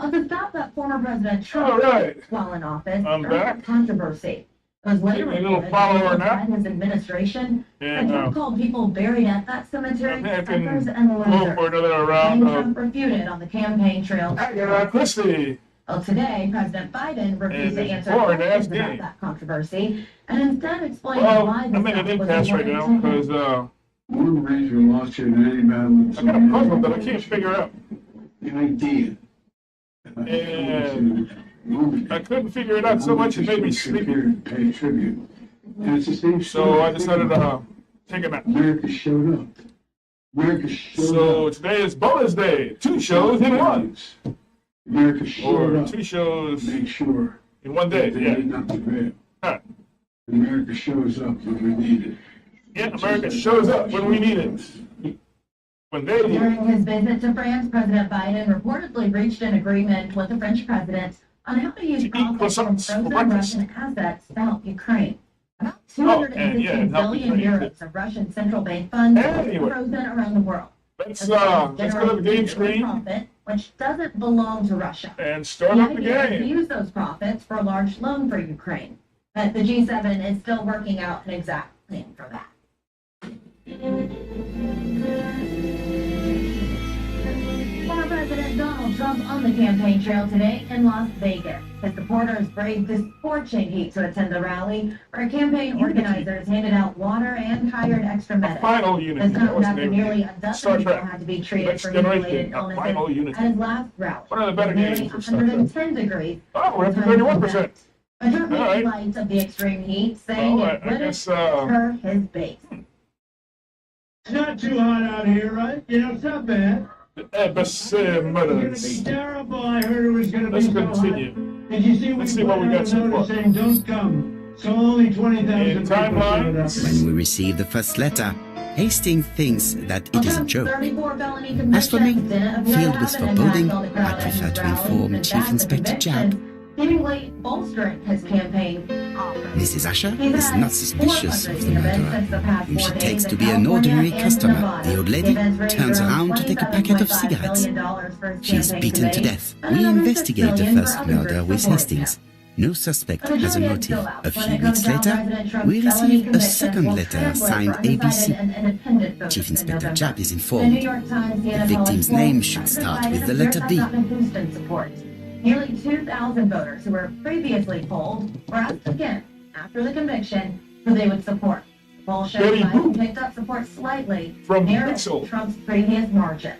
To stop that former President All Trump right. while in office, I'm back. controversy. It was later Give me a little reported follower that now. his administration And Trump called people buried at that cemetery suckers and go losers. for another round And of Trump refuted on the campaign trail. Agatha Christie. Well, today, President Biden refused to And answer boring ass questions about game. that controversy and instead explained Well, why I'm the in an stop was impasse right important now to him. because One ranger lost here in any battle. I got a puzzle that I can't figure out. The idea. And I couldn't figure it out so much it made me sleepy. Pay tribute. And it's the same So I decided to take a nap. America showed up. America showed So up. today is bonus day. 2 shows in one. America showed Or up. 2 shows Make sure in one day. that they Yeah. did not prevail. Huh. America shows up when we need it. Yeah, America shows up when we need it. When they need it. During his visit to France, President Biden reportedly reached an agreement with the French president on how to use To eat profits from croissants for frozen breakfast. Russian assets to help Ukraine. About and yeah, 250 and help billion Ukraine. euros of Russian central bank funds Anyway. frozen around the world. Let's go to the game screen Profit, which doesn't belong to Russia. and start The up the idea is to game. use those profits for a large loan for Ukraine. But the G7 is still working out an exact plan for that. Former President Donald Trump on the campaign trail today in Las Vegas. His supporters braved the scorching heat to attend the rally, where campaign organizers handed out water and hired extra medics. Final unity. This That time was the after name nearly of a it. dozen Star people Trek. had to be treated Next for generation. heat-related A final illnesses unity. at his last rally. One of the better Nearly games for Star Trek. 110 degrees. Oh, we're up to 31%. A Trump All made right. light of the extreme heat, saying Well, it I wouldn't guess, hurt his base. It's not too hot out here, right? You know, it's not bad. Embassy It's gonna be Mutters. terrible. I heard it was gonna be Let's so continue. hot. Did you see Let's see what we put got out a so notice far. saying don't come? So only 20,000 In people showed up. timelines. When we received the first letter, Hastings thinks that it is a joke. As for me, filled with foreboding, I prefer to inform Chief Inspector Jabb. Seemingly bolstering his campaign offers. Mrs. Asher is not suspicious of the murderer, whom she takes to be an ordinary customer. The old lady turns around to take a packet of cigarettes. She is beaten to death. We investigate the first murder with Hastings. No suspect has a motive. A few weeks later, we receive a second letter signed ABC. Chief Inspector Jabb is informed. The victim's name should start with the letter B. Nearly 2,000 voters who were previously polled were asked again after the conviction who they would support. The poll showed Betty Biden Boop. picked up support slightly, From narrowing Pixel. Trump's previous margin.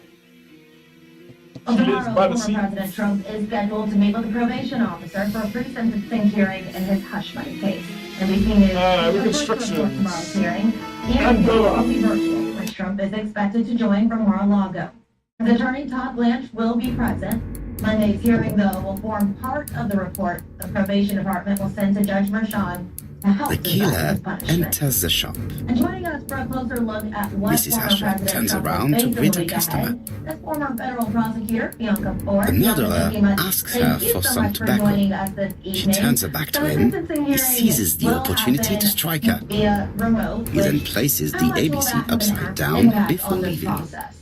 Well, She lives tomorrow, by the former sea. President Trump is scheduled to meet with a probation officer for a pre-sentencing hearing in his hush money case. NBC News reconstructions. tomorrow's hearing. And go will up. be virtual, which Trump is expected to join from Mar-a-Lago. His attorney Todd Blanche will be present. Monday's hearing, though, will form part of the report the probation department will send to Judge Merchan to help The decide killer his punishment. enters the shop. And joining us for a closer look at what Mrs. former Asher President turns Trump around will to face greet in a the week customer. ahead is former federal prosecutor Bianca Ford. The murderer Bianca, thank you much. asks her Thank you for so some much for tobacco. joining us this She evening. turns her back So to the him. sentencing He hearing seizes the will opportunity happen to strike her. via remote, He then which places the how much will ABC that have an upside down impact before on this leaving. process?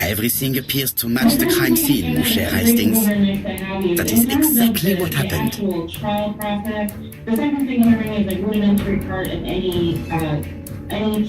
Everything appears to match the crime scene, mon cher Hastings. That is exactly what happened. The actual trial process. The sentencing hearing is a rudimentary part of any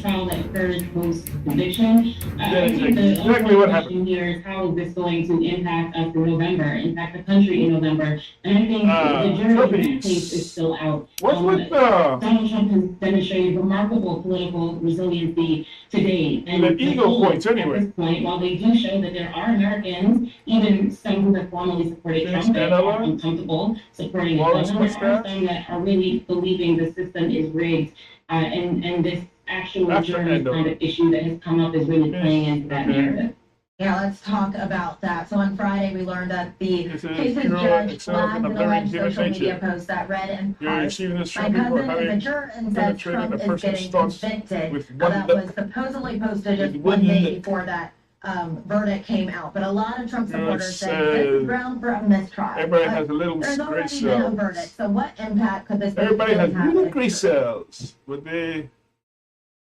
trial that occurs post conviction. I think the exactly what ultimate happened. question here is how is this going to impact us in November, impact the country in November? And I think the jury in Trumpies. this case is still out. What's with Donald Trump has demonstrated remarkable political resiliency to date. And The ego polls points, anyway. At this point, while they do show that there are Americans, even some who have formally supported Yes, Trump, that and are uncomfortable supporting Lawrence him, there are Mustache. some that are really believing the system is rigged, and this actual After jury Endo. kind of issue that has come up is really Yes. playing into that Okay. narrative. Yeah, let's talk about that. So on Friday, we learned that the This is case's pure judge itself flagged and an a very alleged human social media nature. post that read in You're part, receiving this my from people cousin is a having juror and says penetrated Trump a is person's getting thoughts convicted. with Now, one that lip. was supposedly posted just With one one day lip. before that verdict came out. But a lot of Trump You know, supporters it's, say this is ground for a mistrial. Everybody But has a little there's gray already been a cells. verdict. So what impact could this Everybody has have little if gray true? cells. But they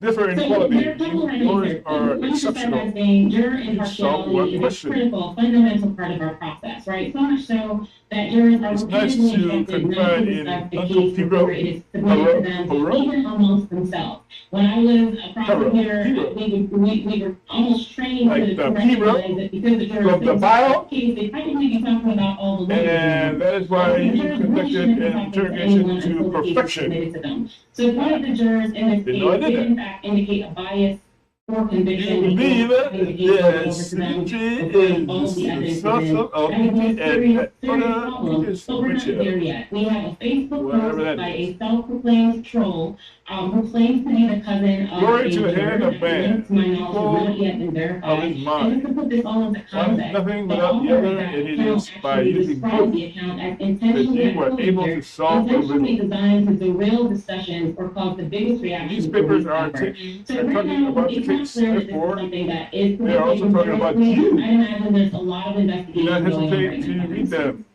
differ in So quality. there are a couple of Yours answers. are Let me just start by exceptional. saying juror You solved one impartiality is a question. critical, fundamental part of our process, right? So much so that jurors are It's nice repeatedly to instructed not confide to in discuss the Uncle case before it is submitted to them, Hero. even amongst themselves. When I was a prosecutor, Hero. we were almost trained Like to the recognize hero that because the jurors from the don't Bible. case, they probably be talking about all the lawyers. And that is why you conducted an interrogation to perfection. So one of the jurors in this Didn't know I case did did that. in fact indicate a bias for conviction. You believe before it? the case was over Yes. to them, It before all is the evidence the source was in. of That is a and serious other problem, is but we're not material. there yet. We have a Facebook Whatever post that by is. a self-proclaimed troll who claims to be the cousin of Glory a to the juror hand of that man, to my knowledge full has not yet been of verified. his mind. And just to put this all into One is context, nothing the without the author other, of that and it account is by actually using describes both the account as that intentionally you are able to solve the intentionally riddle. designed to derail discussions or cause the biggest reaction. Newspapers are ever. talking So right about now, the it's not case, clear that this is therefore, something that is they are also talking about you. I imagine there's a lot of Do investigation not going on right hesitate now. to read them.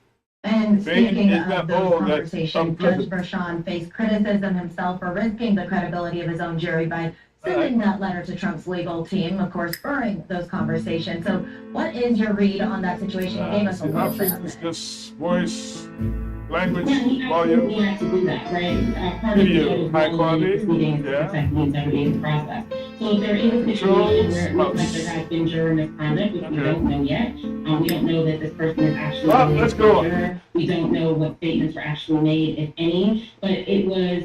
And Fame speaking is of not those all that conversations, Judge unpleasant. Vershawn faced criticism himself for risking the credibility of his own jury by sending that letter to Trump's legal team, of course, spurring those conversations. So what is your read on that situation? You gave us a little bit of It's it. just voice, language, Yeah, he volume. absolutely had to do that, right? Part of Video, the high quality, proceedings yeah. to protect the integrity of the process. So if there is a situation where it looks like there has been juror misconduct, which we don't know yet, we don't know that this person is actually Let's go. juror. We don't know what statements were actually made, if any, but it was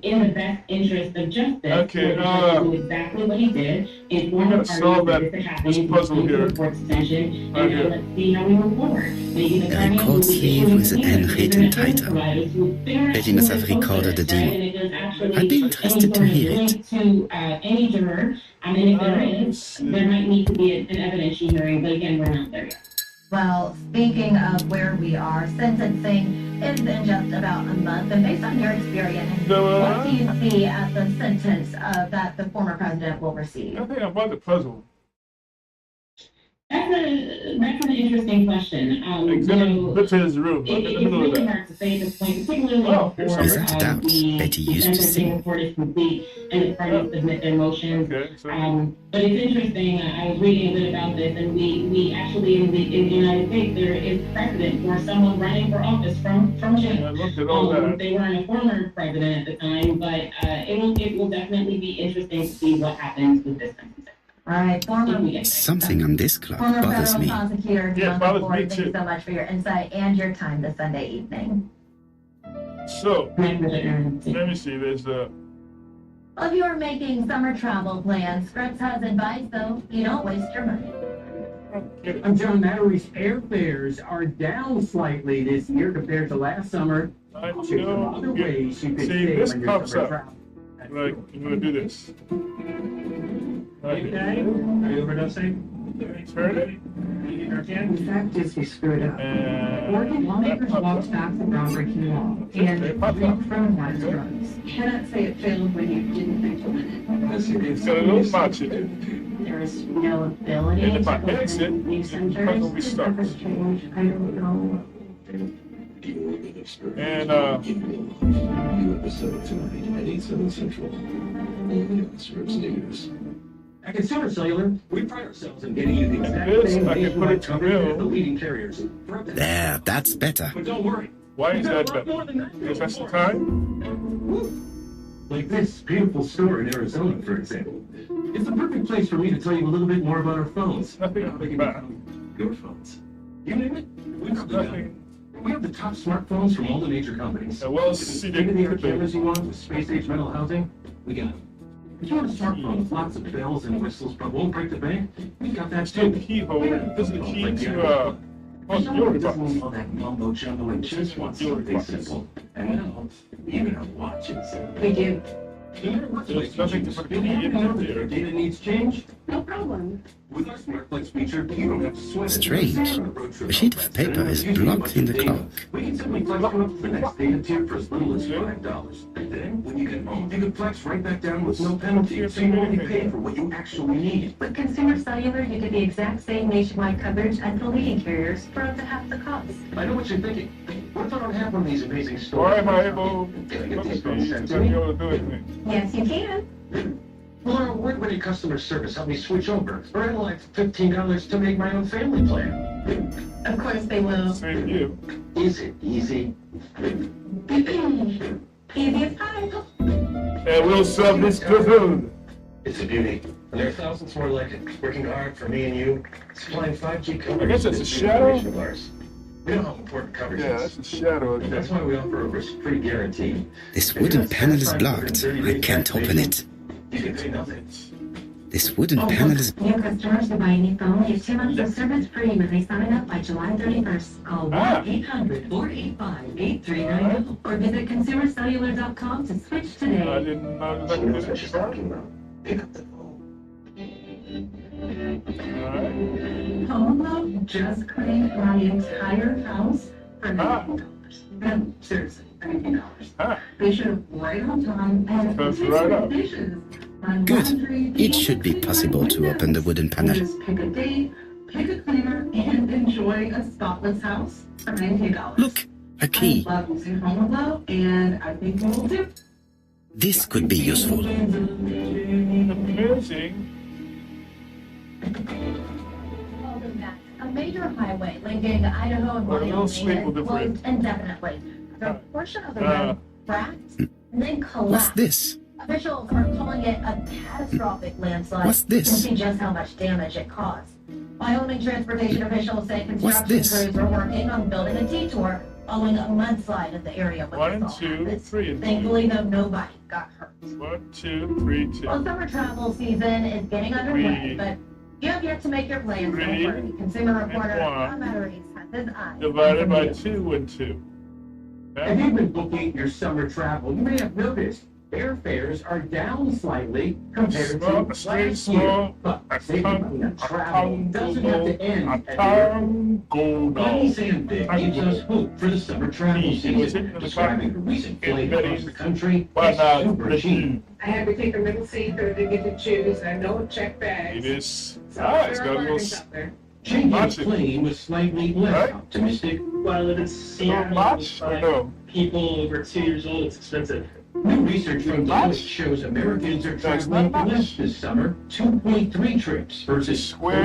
in the best interest of justice. Okay, for the judge to do exactly what he did, inform we the gotta solve parties that that- this had happened, this puzzle come to here. the court's attention, Right and here. let's see how we move forward. Maybe the A parties will record be sleeve issuing with a handwritten subpoenas to title. providers who figure out Betty must who have is recorded the culprit, right? deal. And if there's actually I'd be interested to any hear sort of it. link to any juror, and if there is, there might need to be an evidentiary hearing, but again, we're not there yet. Well, speaking of where we are, sentencing is in just about a month. And based on your experience, what do you see as the sentence that the former president will receive? I think about the puzzle. That's an interesting question. Examine Betty's room. I'm in the It's middle of really that. hard to say at this point, particularly Oh, before Without doubt, the Betty used to sentencing sing. report is complete and the parties submit their motions. Okay, so But it's interesting. I was reading a bit about this, and we actually in the United States there is precedent for someone running for office from jail. I looked at all that. They weren't a former president at the time, but it will definitely be interesting to see what happens with this sentencing. All right, Something on this clock former bothers federal me. prosecutor Yeah, Bianca bothers Ford, me thank you too. so much for your insight and your time this Sunday evening. So, Thank let me see. There's Well, if you are making summer travel plans, Scripps has advice, though. You don't waste your money. I'm John Mallory's airfares are down slightly this year compared to last summer. I I'll show you some other know. ways you could See, save this on your pops summer up. travel. Like, I'm gonna do this. Okay, are you overdosing? Turn it, The fact is, we screwed up. and Oregon lawmakers that pops walked up. back the groundbreaking law Okay, and pop up. decriminalized drugs. Cannot say it failed when you didn't implement It's got a little box in it. it. There is no ability And if I to exit, open new the centers. puzzle restarts. Change. I don't know. And New episode tonight at 8/7 Central. Only on Scripps News. At Consumer Cellular, we pride ourselves in getting you the exact this, same I can put it nationwide to coverage will. as the leading carriers. For up to- There, that's better. But don't worry. why we've is got a that lot better? more than that. Because that's the time. Like this beautiful store in Arizona, for example. It's the perfect place for me to tell you a little bit more about our phones. Nothing How they can bad. become your phones. You name it, we've got them. Nothing. We have the top smartphones from all the major companies. Well, State-of-the-art cameras you want with space-age metal housing, we got them. If you want a smartphone with lots of bells and whistles but won't break the bank, we've got that Still too. keyhole. This is the key Like the to iPhone. most Someone your who doesn't box. need all that mumbo jumbo and just wants something simple. And now, even our watches. We do. No matter what There's device nothing you to choose, put you'll key have to in know that there. if your data needs change. No problem. With our SmartFlex feature, you don't have to sweat it. Strange. A sheet of paper is blocked in the clock. We can simply flex you up to the next data tier for as little as $5. And then, when you get home, you can flex right back down with no penalty, so you only pay for what you actually need. With Consumer Cellular, you get the exact same nationwide coverage as the leading carriers for up to half the cost. I know what you're thinking. What if I don't have one of these amazing stores? Why am I able Can I get to these phones sent to be me? able to do it? Yes, you can. Our award-winning customer service helped me switch over, or I'd like $15 to make my own family plan. Of course they will. Same you. Is it easy? Easy as pie. And we'll sell this food. It's a beauty. And there are thousands more like it, working hard for me and you, supplying 5G coverage. I guess that's a to shadow. of ours. We know how important coverage Yeah, is. that's a shadow. Okay. That's why we offer a risk-free guarantee. This wooden panel is blocked. I can't open it. You can pay nothing. This wooden panel is... New customers who buy any phone get 2 months of service free when they sign up by July 31st. Call 1-800-485-8390 or visit consumercellular.com to switch I today. didn't know that I She could do knows what she's that. talking about. Pick up the phone. Alright. Home Love just cleaned my entire house for $19. No, seriously, $19. Ah, They should have right on time and That's fixed right my up. dishes. My Good. laundry, It should be possible to open the wooden panel. Just pick a date, pick a cleaner, and enjoy a spotless house for $19. Look, a key. I love using Home Love, and I think you will too. This could be useful. amazing. Welcome back. A major highway linking Idaho and Well, a little Wyoming sleep will is do for you. closed indefinitely. The portion of the Uh, road cracked and then What's collapsed. this? Officials are calling it a catastrophic landslide. What's this? To see just how much damage it caused. Wyoming transportation officials say What's construction this? crews are working on building a detour following a mudslide in the area when 1 and this all 2, happened. 3 and 2. Thankfully, though, nobody got hurt. 1, 2, 3, 2. Well, summer travel season is getting underway, Three. but you have yet to make your plans. Don't Three worry. Consumer reporter and one. Tom Etheridge has his eyes Divided on by you. 2 and 2. If you've been booking your summer travel, you may have noticed airfares are down slightly compared Small, to very last small, year. But saving money on travel doesn't have to end at the airport. Lenny Sandvik gives us hope for the summer travel season, describing a recent flight across the country as super cheap. I had to take a middle seat so I didn't get to choose, and no check bags. It is. So Ah, it's there got are a little. learnings out there. Jenkins' plane was slightly less Right? optimistic. Well, if it's So Seattle, much or like no? people over 2 years old, it's expensive. New research from Much? Deloitte shows Americans are That's traveling not much. less this summer, 2.3 trips versus Square.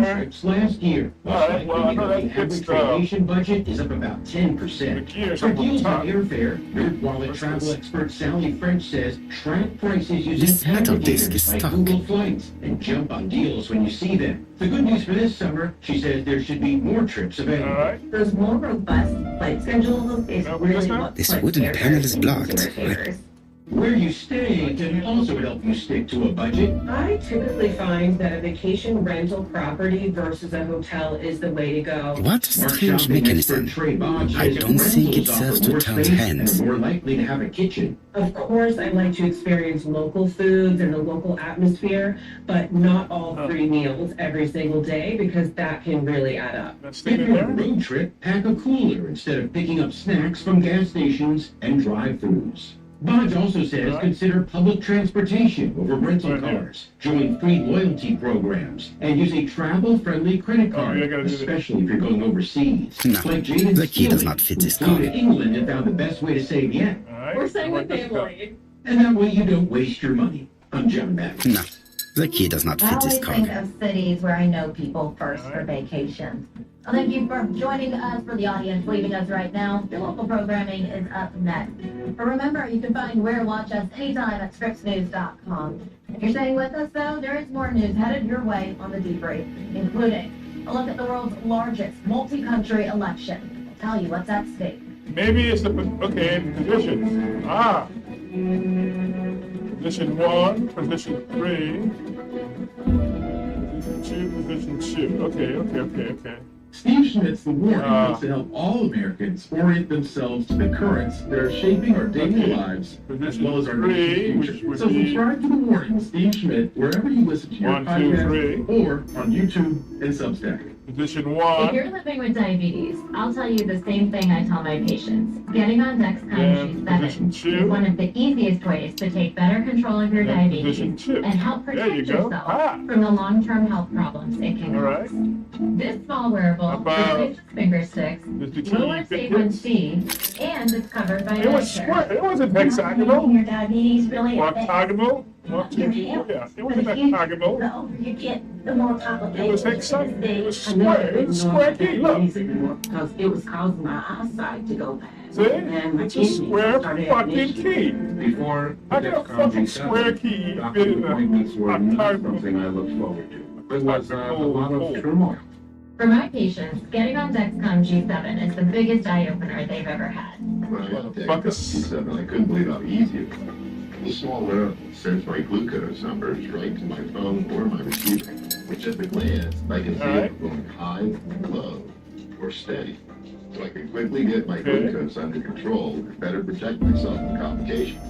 3.1 trips last year. All right, well, I know that The gets average the vacation budget is up about 10%. the gears For up on deals on top. airfare, NerdWallet What's travel this? expert Sally French says track prices using This metal disc aggregators is like stuck. Google Flights and jump on deals when you see them. The good news for this summer, she says there should be more trips All available. right. Those more robust flight schedules is No, really just now? what This puts wooden airfares panel is into blocked. consumer favors. Where you stay can also help you stick to a budget. I typically find that a vacation rental property versus a hotel is the way to go. What a Our strange shopping mechanism. expert Trey Bodge I says don't think it rentals serves offer to more turn space hands. and are more likely to have a kitchen. Of course, I like to experience local foods and the local atmosphere, but not all 3 meals every single day because that can really add up. Let's If leave it you're on a there. road trip, pack a cooler instead of picking up snacks from gas stations and drive-thrus. Bodge also says Right. consider public transportation over rental Right here. cars, join free loyalty programs, and use a travel-friendly credit Oh, card, yeah, I gotta do this. especially if you're going overseas. No, Like Jaden the key does Steele, not fit this who flew car. to England and found the best way to save yet. All right. We're staying with Like this guy. family. And that way you don't waste your money. I'm John Madden. No, the key does not I fit this always think car. of cities where I know people first for vacation. Well, thank you for joining us, for the audience leaving us right now. Your local programming is up next. But remember, you can find where to watch us anytime at scriptsnews.com. If you're staying with us, though, there is more news headed your way on the debrief, including a look at the world's largest multi-country election. We'll tell you what's at stake. Maybe it's the okay position. Ah. Position 1, position 3, position 2. Okay. Steve Schmidt's The Warning Ah. wants to help all Americans orient themselves to the currents that are shaping our daily lives as well as our Three, nation's which future. would So be- subscribe to The Warning with Steve Schmidt wherever you listen to your 1, 2, podcast 3. or on YouTube and Substack. Position If 1. you're living with diabetes, I'll tell you the same thing I tell my patients. Getting on Dexcom And G7 position is 2. one of the easiest ways to take better control of your And diabetes position 2. and help There you protect go. yourself Ah. from the long-term health problems it can All cause. right. This small wearable About- reduces finger sticks, Does the key lowers fit A1C, and is covered by It was Medicare. square. It wasn't hexagonal. Your diabetes really Octagonal. Well, your health. yeah, it For wasn't the that future, pocketbook. the older you get, the more complicated It was hexagonal. It was square. It was a square key. Look. Because it was causing my eyesight to go bad. See? And my It's a kidneys square started having fucking issues. key. Before I got a fucking square key. doctor appointments were not something I looked forward to. There was a lot of turmoil. For my patients, getting on Dexcom G7 is the biggest eye-opener they've ever had. When I got G7, I couldn't believe how easy it was. The small wearable sends my glucose numbers right to my phone or my receiver. With just a glance, I can see if I'm going high, low, or steady. So I can quickly get my glucose under control and better protect myself from complications.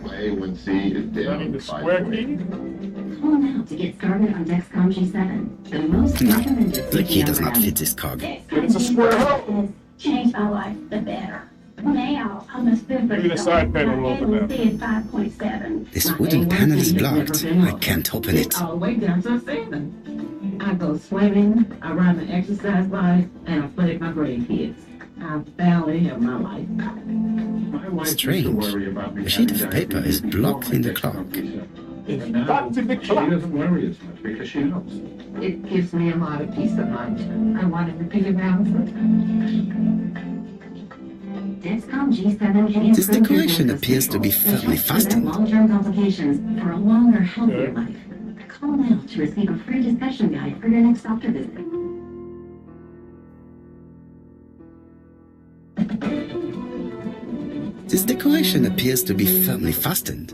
My A1C is down 5.8. Call now to get started on Dexcom G7, the most No, recommended the key does not fit this cog. It's a square hole. Changed my life the better. Now I'm a super. Maybe the side panel will open A1C is 5.7. This wooden panel is blocked. I can't open it. All the way down to 7. I go swimming, I ride my exercise bike, and I play with my grandkids. I barely have my life. Strange. A sheet of paper is blocked in the clock. Blocked in the clock. She doesn't worry as much because she knows. It gives me a lot of peace of mind. I wanted to be around for Dexcom G7 can This decoration appears to be firmly fastened. long-term complications for a longer, healthier life. Call now to receive a free discussion guide for your next doctor visit. This decoration appears to be firmly fastened.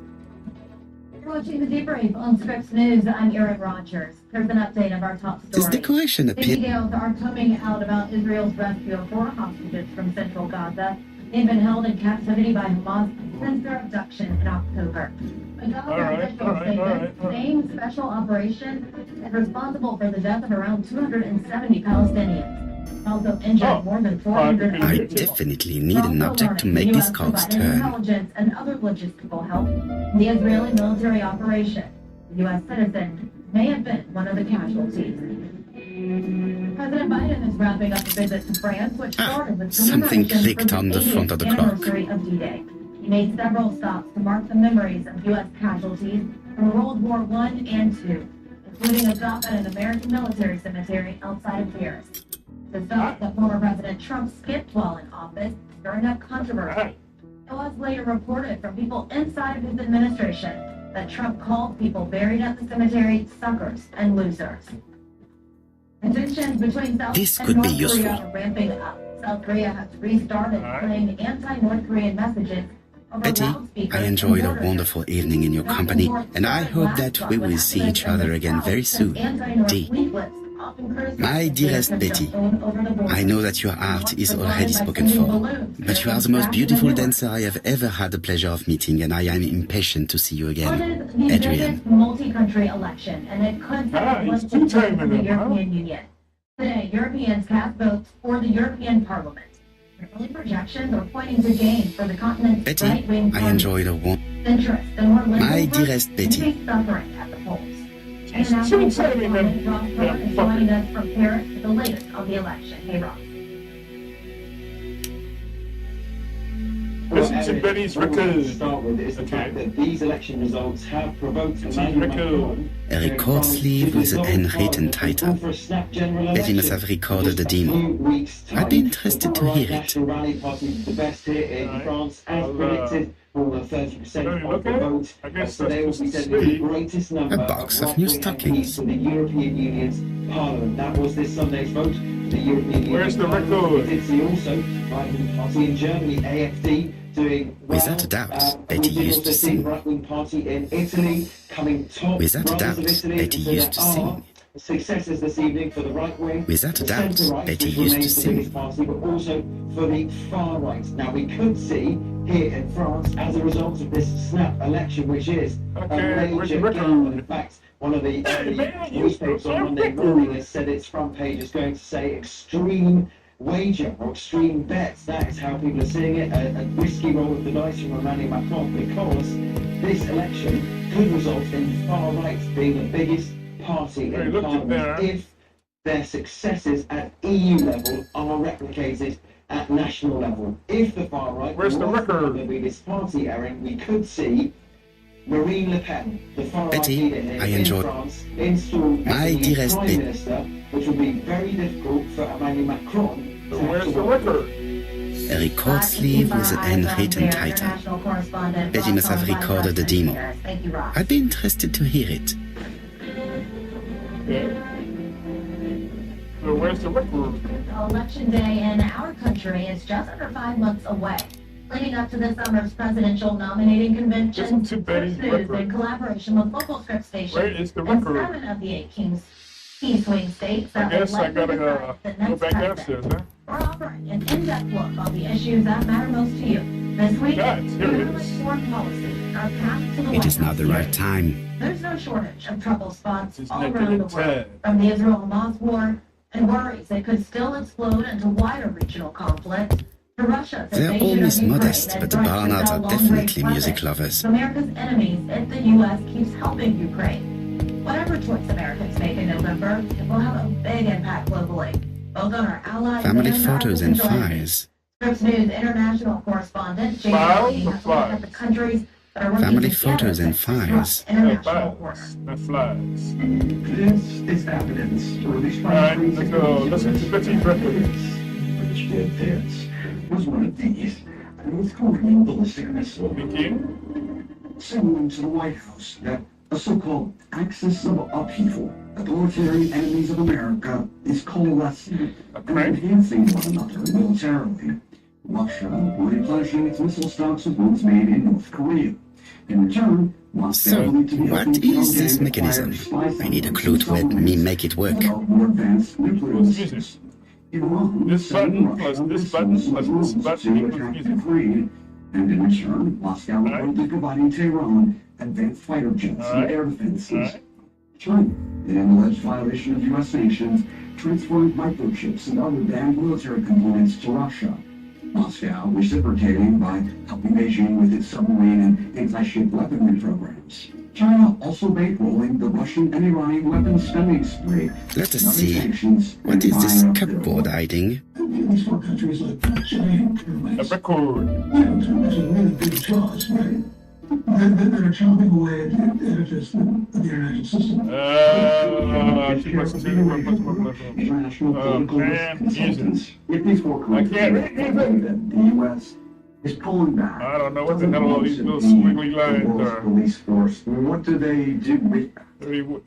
You're watching the debrief on Scripps News. I'm Erin Rogers. Here's an update of our top This story. decoration Big appears. details are coming out about Israel's rescue of 4 hostages from central Gaza. They've been held in captivity by Hamas since their abduction in October. A Gaza official statement, the same special operation is responsible for the death of around 270 Palestinians. Also injured more than 400 I people. definitely need an object to make these cogs turn. Intelligence and other logistical help in the Israeli military operation. The U.S. citizen may have been one of the casualties. President Biden is wrapping up a visit to France, which started with Something commemoration clicked for on the front of the clock. anniversary of D-Day. He made several stops to mark the memories of U.S. casualties from World War I and II, including a stop at an American military cemetery outside of Paris. The stop that former President Trump skipped while in office during a controversy. It was later reported from people inside of his administration that Trump called people buried at the cemetery suckers and losers. Tensions between South This and could be North useful. Korea are ramping up. South Korea has restarted playing anti-North Korean messages over Betty, loudspeakers I and enjoyed a border wonderful evening in your company, and I hope that we will see each other again very soon. D. My dearest Betty, I know that your art is already spoken for, but you are the most beautiful dancer I have ever had the pleasure of meeting, and I am impatient to see you again. Adrian. Multi-country election, and it could set the of the European Union. Today, Europeans cast votes for the European Parliament. Early projections are pointing to gains for the continent's Betty, right-wing I party. enjoyed a Interest and more liberal My votes dearest Betty. increased suffering at the polls. She was telling me that- Ross Cohen is joining us from Paris with the latest on the election. Hey, Ross. Listen to Betty's record. Start with is the fact that these election results have provoked A record sleeve with a handwritten title. Betty must have recorded the demo. I'd be interested to hear it. Rally Party, the best here in France, as predicted. More than 30% of the vote. So they will be sending the greatest number A box of new stockings. to the European Union's Parliament. That was this Sunday's vote. The European Where's the Union record? We did see also right-wing party in Germany, AfD, doing well. Without a doubt, Betty we used to also see sing. right-wing party in Italy coming top. Without a runners doubt, of Italy, Betty so used to there sing. are Successes this evening for the right wing. Without a the doubt, centre-right, Betty which used to remains the sing. biggest party, but also for the far right. Now we could see here in France, as a result of this snap election, which is Okay, a where's the major record? gamble. In fact, one of the man, you newspapers spoke on so Monday quickly. morning has said its front page is going to say extreme wager or extreme bets. That is how people are seeing it. A risky roll of the dice from Emmanuel Macron, because this election could result in the far right being the biggest party Hey, in look at Parliament that. if their successes at EU level are replicated at national level. If the far right Where's the was record? the biggest party, Aaron, we could see Marine Le Pen, the far-right Betty, leader here I in enjoyed France, installed my as the new dearest Prime bit. Minister, which will be very difficult for Emmanuel Macron So to have where's to the work with. record? A record sleeve with a handwritten title. Betty must have recorded the demo. I'd be interested to hear it. Yeah. So where's the record? Election day in our country is just under 5 months away. Leading up to this summer's presidential nominating convention, Listen to Betty's Scripps News, record. in collaboration with local Scripps stations, Where is the and record? 7 of the 8 key swing states I that will guess I likely gotta decide the go next back president. downstairs, huh? We're offering an in-depth look on the issues that matter most to you. This week, Guys, here it economic is. foreign policy, our path to the It White is now House the here. right time. There's no shortage of trouble spots It's all not around the good world, time. from the Israel-Hamas war and worries it could still explode into wider regional conflict, to Russia's They're invasion of always Ukraine modest, and but the threats to Barnards sell are long-range definitely music weapons lovers. to America's enemies if the U.S. keeps helping Ukraine. Whatever choice Americans make in November, it will have a big impact globally, both on our allies Family and our photos and potential enemies. files. Scripps News international correspondent Jay Files Daly or has looked at the flies? countries that are working Family together photos and to disrupt files. international order. Flies, not flies. This is evidence, released by Alright, let's go listen to Betty's record. Which did this was one of these. And it's called ballistic missile. Begin. Signaling to the White House that a so-called axis of upheaval, authoritarian enemies of America, is coalescing and enhancing one another militarily. Russia replenishing its missile stocks of ones made in North Korea. In return, So, what is this mechanism? I need a clue to help me make it work. More advanced nuclear What's missiles. music? Iran This button plus this button plus this button equals attack music. Ukraine, and in return, Moscow will Alright. be providing Tehran advanced fighter jets Alright. and air defenses. Alright. China, in an alleged violation of U.S. sanctions, transferring microchips and other banned military components to Russia. Moscow reciprocating by helping Beijing with its submarine and anti-ship weaponry programs. China also bankrolling the Russian and Iranian weapons spending spree. Let us see. What is this cupboard hiding? These four countries like China and A record. really big jaws, right? They're chopping away at the edifice of the international system. If these four countries the U.S. is pulling back. I don't know what the hell all these little squiggly lines are. Police force. What do they do with that? 32,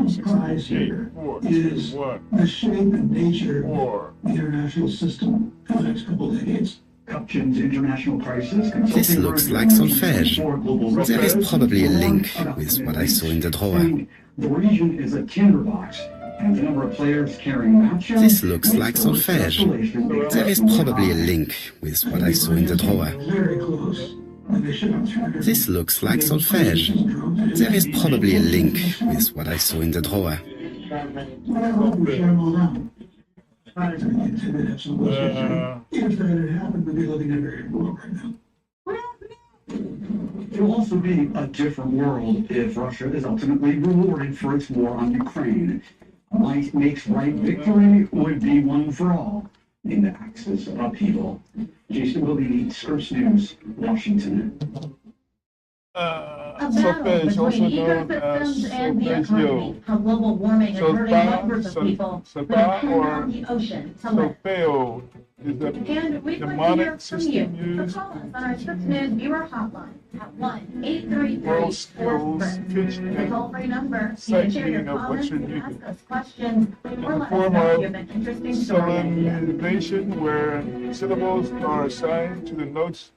68, 4, 2, 1, the shape and nature 4. the international system for the next couple of decades. Cupchin's international crisis. This looks like solfège. There is probably a link with what I saw in the drawer. The region is a tinderbox, and the number of players carrying matches. This looks like solfège. There is probably a link with what I saw in the drawer. Very close. This looks like solfège. There is probably a link with what I saw in the drawer. If that had happened, we'd be living in a very world right now. It will also be a different world if Russia is ultimately rewarded for its war on Ukraine. Might makes right victory would be one for all in the axis of upheaval. Jason Bellini, Scripps News, Washington. A battle Solfège, also between known as ecosystems and the economy. solfeggio. How global warming is hurting numbers of people who depend or on the ocean to live. solfeo is the And we'd like to hear demonic from you. system So used call us on our Scripps News viewer hotline at 1-833-4 world skills, pitch, The toll-free number. You sight can share your reading of what comments, you're you can using. ask us questions, or in let the us form know if of you have an interesting story idea. solemnization where syllables are assigned to the notes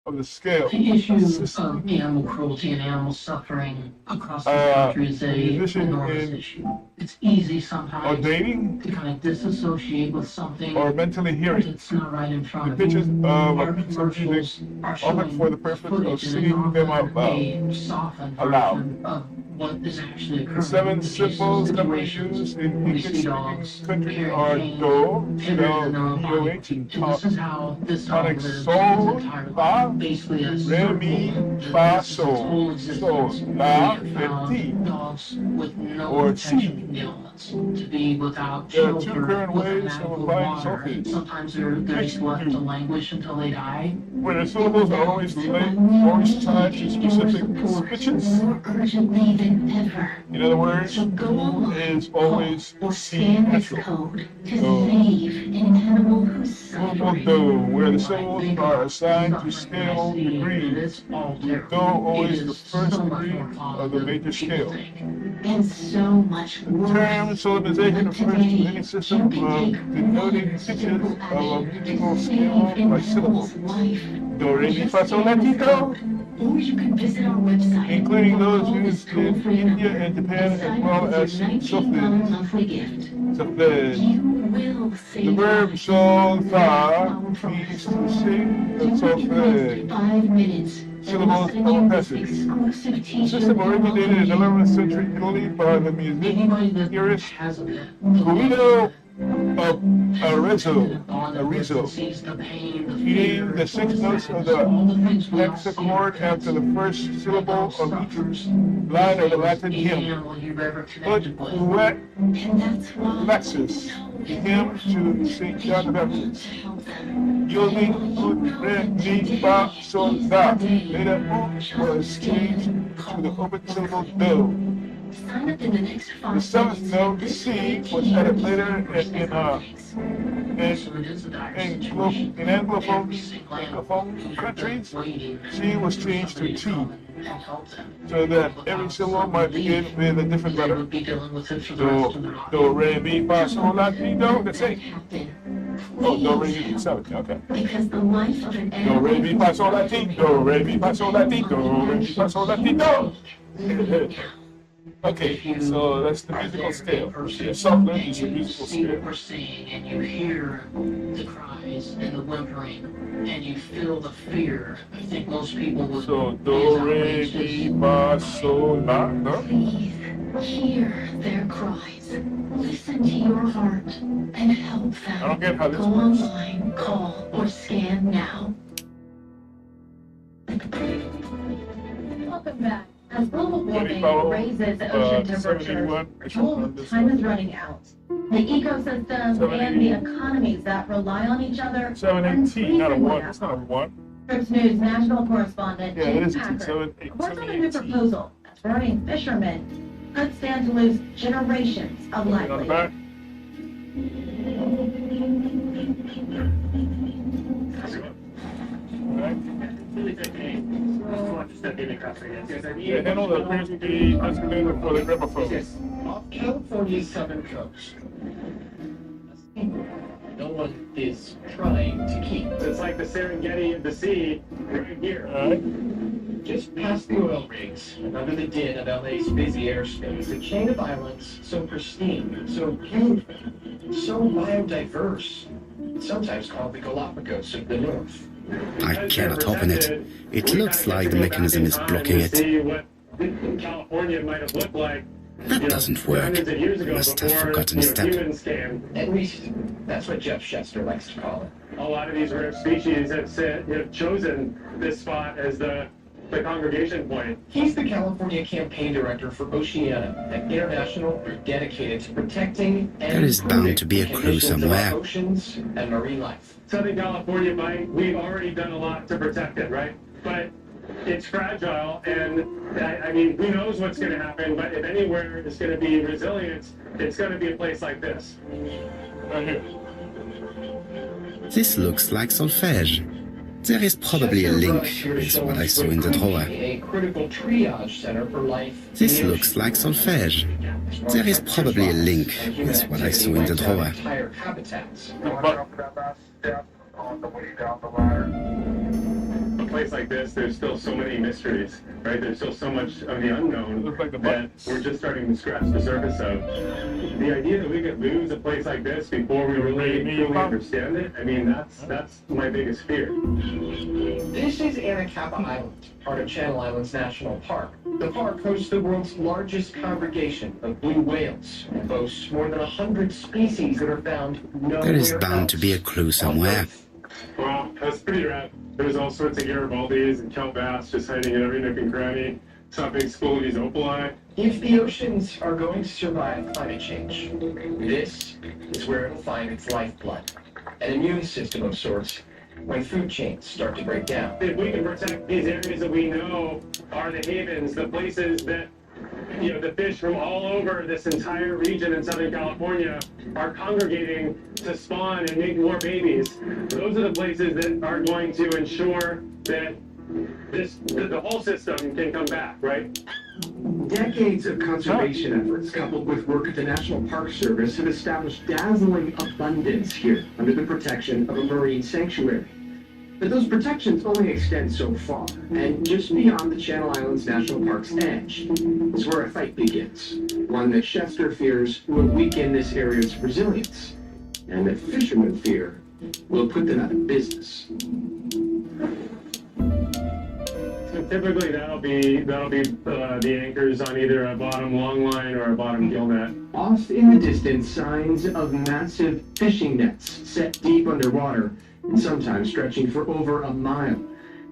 of the scale. The issue of animal cruelty and animal suffering across the country is an musician enormous in issue. It's easy or sometimes dating to kind of disassociate with something or mentally hearing. that's not right in The front of pictures you. of Our a piece of music commercials are often showing for the purpose of footage in an singing them out often loud. made, softened Aloud. version of what is actually The occurring. 7 symbols commonly used in English-speaking countries are Do, spelled D-O-H, and This is how this dog tonic lives Sol, its entire La, life. Basically a Re, Mi, circle Fa, that Sol, whole existence. Sol, La, We have and Ti, found dogs with no or protection Si. from the elements, to be without There are shelter, 2 current with ways of inadequate applying water. sulfates. Sometimes they're left to languish until they die. Where the syllables are always tied to specific speeches. More urgently than ever. In other words, So go online is always or C scan this natural. code to So, save an animal who's syllable suffering. Do, where the syllables are assigned to scale degrees. It's all Do terrible. always It the is first so much degree more fun of the than major people scale. think. And so much The worse. term syllabization refers to Today, any system of denoting pitches of a musical save scale an by syllables. animal's life. Do, re, mi, fa, sol, la, ti, do. Or you can visit our website. Including those Call used this in toll-free India number. and Japan, as Sign well up as with your $19 solfege. monthly gift. Solfege. You will save The verb lives. sol, fa means to sing the solfege. 5 minutes. Syllables double passage. Exclusive The teacher system originated in 11th century Italy by the Anybody that musician has a pet. Guido of Arezzo, Sees the pain, the eating fear, the 6 notes of the all the things we all see. hexachord after the first syllable of each line of the Latin Any hymn. animal you've ever Ut connected with. quet And that's why lexus, the hymn to St. John the Baptist. Yielding ut re mi fa sol da. Later ut was changed to the open syllable do. Sign up in the next 5 The 7th note, C, was added later in Anglophone countries. C was changed to T, so that every syllable might begin with a different letter. Do, re, mi, fa, sol, la, ti, do. That's it. Oh, do, re, mi, 7. Okay. Because the life of an Do, animal. re, mi, fa, sol, la, ti. Do, re, mi, fa, sol, la, ti. Do, re, mi, fa, sol, la, ti, do. Okay, so that's the musical scale. The self-learned is the musical See what scale. we're saying, and you hear the cries and the whimpering, and you feel the fear. I think most people would. So, do, re, mi, fa, sol, la, no? Please hear their cries. Listen to your heart and help them. I don't get how this Go works. online, call, or scan now. Welcome back. As global warming follow, raises the ocean 781, temperatures, time is running out. The ecosystems and the economies that rely on each other 718, not a 1. increasingly That's not a 1. Scripps News national correspondent Yeah, it Jim is Packard 718. reports on a new proposal that's warning fishermen could stand to lose generations of On the livelihood. back. Right. Yeah, handle that appears to be designated for the gramophone. Off California's southern coast, no one is trying to keep. It's like the Serengeti of the sea right here. Alright. Just past the oil rigs and under the din of LA's busy airspace, a chain of islands so pristine, so beautiful, so biodiverse, sometimes called the Galapagos of the North. I cannot open it. It looks like the mechanism is blocking it. See what California might have looked like. That doesn't work. Hundreds of years ago Must have before, forgotten a step. humans came. At least, that's what Jeff Chester likes to call it. A lot of these rare species have chosen this spot as the congregation point. He's the California campaign director for Oceana, an international group dedicated to protecting and There is bound to be a improving crew conditions of our somewhere. oceans and marine life. Southern California we've already done a lot to protect it, right? But it's fragile, and I mean, who knows what's going to happen, but if anywhere is going to be resilient, it's going to be a place like this. Right here. This looks like solfege. There is probably a link, is what I saw in the drawer. A critical triage center for life. This looks like solfege. There is probably a link, is what I saw in the drawer. Entire habitats. A place like this, there's still so many mysteries, right? There's still so much of the unknown Looks like the that buttons. we're just starting to scratch the surface of. The idea that we could lose a place like this before we really truly understand it, I mean, that's my biggest fear. This is Anacapa Island, part of Channel Islands National Park. The park hosts the world's largest congregation of blue whales and boasts more than 100 species that are found nowhere There is bound to be a else clue on somewhere. Earth. Wow, that's pretty rad. There's all sorts of Garibaldis and kelp bass just hiding in every nook and cranny. Stopping Spoonie's opali. If the oceans are going to survive climate change, this is where it'll find its lifeblood, an immune system of sorts when food chains start to break down. If we can protect these areas that we know are the havens, the places that, you know, the fish from all over this entire region in Southern California are congregating to spawn and make more babies, those are the places that are going to ensure that the whole system can come back, right? Decades of conservation efforts, coupled with work at the National Park Service, have established dazzling abundance here under the protection of a marine sanctuary. But those protections only extend so far, and just beyond the Channel Islands National Park's edge is where a fight begins, one that Chester fears will weaken this area's resilience, and that fishermen fear will put them out of business. So typically that'll be the anchors on either a bottom long line or a bottom gill net. Off in the distance, signs of massive fishing nets set deep underwater and sometimes stretching for over a mile.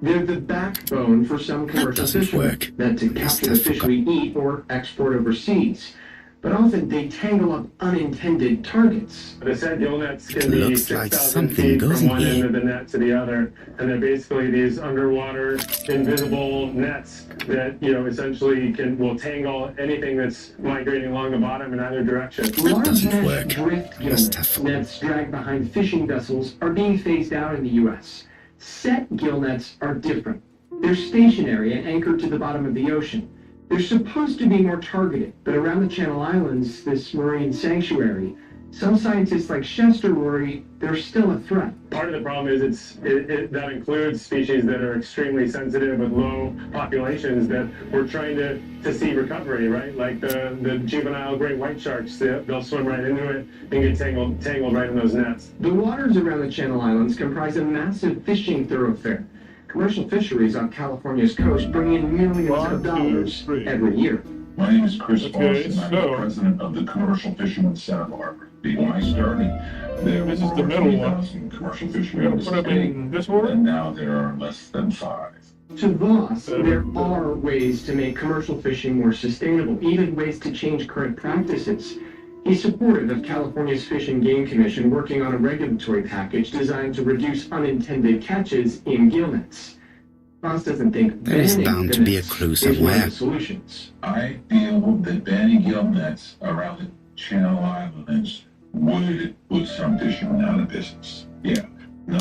They're the backbone for some commercial fishermen meant to capture the fish we eat or export overseas. But often they tangle up unintended targets. The set gill nets can be Looks like 6,000 something feet goes from in one end here. of the net to the other, and they're basically these underwater invisible nets that, you know, essentially will tangle anything that's migrating along the bottom in either direction. Large mesh drift gill nets dragged behind fishing vessels are being phased out in the U.S. Set gill nets are different. They're stationary and anchored to the bottom of the ocean. They're supposed to be more targeted, but around the Channel Islands, this marine sanctuary, some scientists like Chester worry they're still a threat. Part of the problem is that includes species that are extremely sensitive with low populations that we're trying to see recovery, right? Like the juvenile great white sharks, they'll swim right into it and get tangled right in those nets. The waters around the Channel Islands comprise a massive fishing thoroughfare. Commercial fisheries on California's coast bring in millions of dollars every year. My name is Chris Paulson. I'm the president of the Commercial Fishermen's Santa Barbara. When I started, there were over 3,000 commercial fishermen in the state, and now there are less than 5. To Voss, there are ways to make commercial fishing more sustainable, even ways to change current practices. He's supportive of California's Fish and Game Commission working on a regulatory package designed to reduce unintended catches in gill nets. Voss doesn't think There is bound to be a clue somewhere. Solutions. I feel that banning gill nets around the Channel Islands would put some fishermen out of business. Yeah,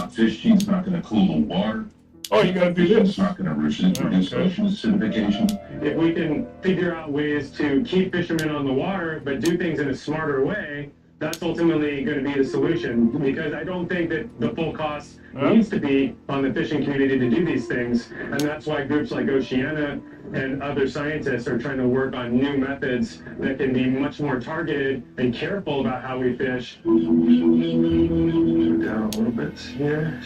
fishing's not going to cool the water. Oh, you gotta do this. It's not going to reduce ocean acidification. If we can figure out ways to keep fishermen on the water, but do things in a smarter way, that's ultimately going to be the solution. Because I don't think that the full cost needs to be on the fishing community to do these things. And that's why groups like Oceana and other scientists are trying to work on new methods that can be much more targeted and careful about how we fish. Down a little bit here.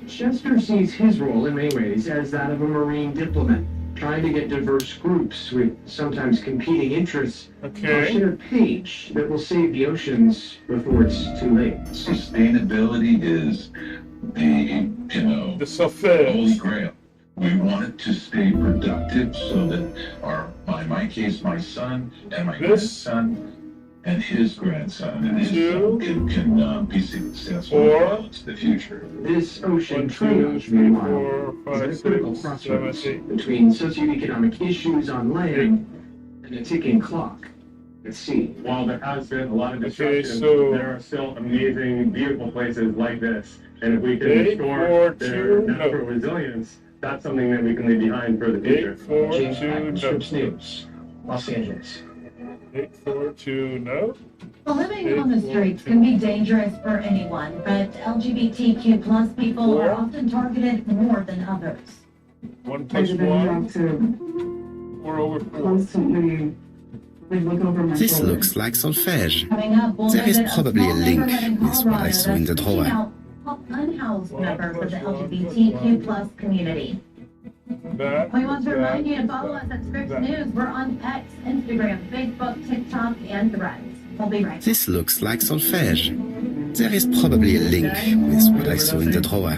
Chester sees his role in many ways as that of a marine diplomat, trying to get diverse groups with sometimes competing interests on a shared page that will save the oceans before it's too late. Sustainability is the holy grail. We want it to stay productive so that in my case, my son and my grandson and his grandson and his son can be successful into the future. This ocean triage, meanwhile, is a critical crossroads between socioeconomic issues on land and a ticking clock at sea. While there has been a lot of disruption, there are still amazing, beautiful places like this. And if we can restore their natural resilience, that's something that we can leave behind for the future. James Packard, Scripps News, Los Angeles. 842 no. Well, living on the streets can be dangerous for anyone, but LGBTQ plus people are often targeted more than others. 1 plus 1. 4 over 4. This looks like solfège. Coming up, we'll There is visit a probably a small link neighborhood in with what I Colorado saw in the that's reaching drawer. out to help unhoused members of the LGBTQ plus community. We want to remind you to follow us at Scripps News. We're on X, Instagram, Facebook, TikTok, and Threads. We'll be right back. This looks like solfège. There is probably a link with what I saw in the drawer.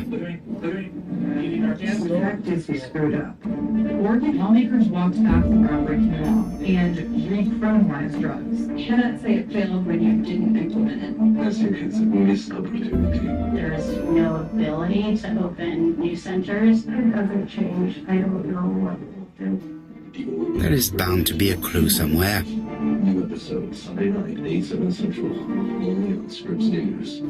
The fact is we screwed up. Oregon lawmakers walked back the groundbreaking law and recriminalized drugs. You cannot say it failed when you didn't implement it. I think it's a missed opportunity. There's no ability to open new centers. It doesn't change. I don't know what we'll do. There is bound to be a clue somewhere. New episode Sunday night, 8/7 Central, only on Scripps News.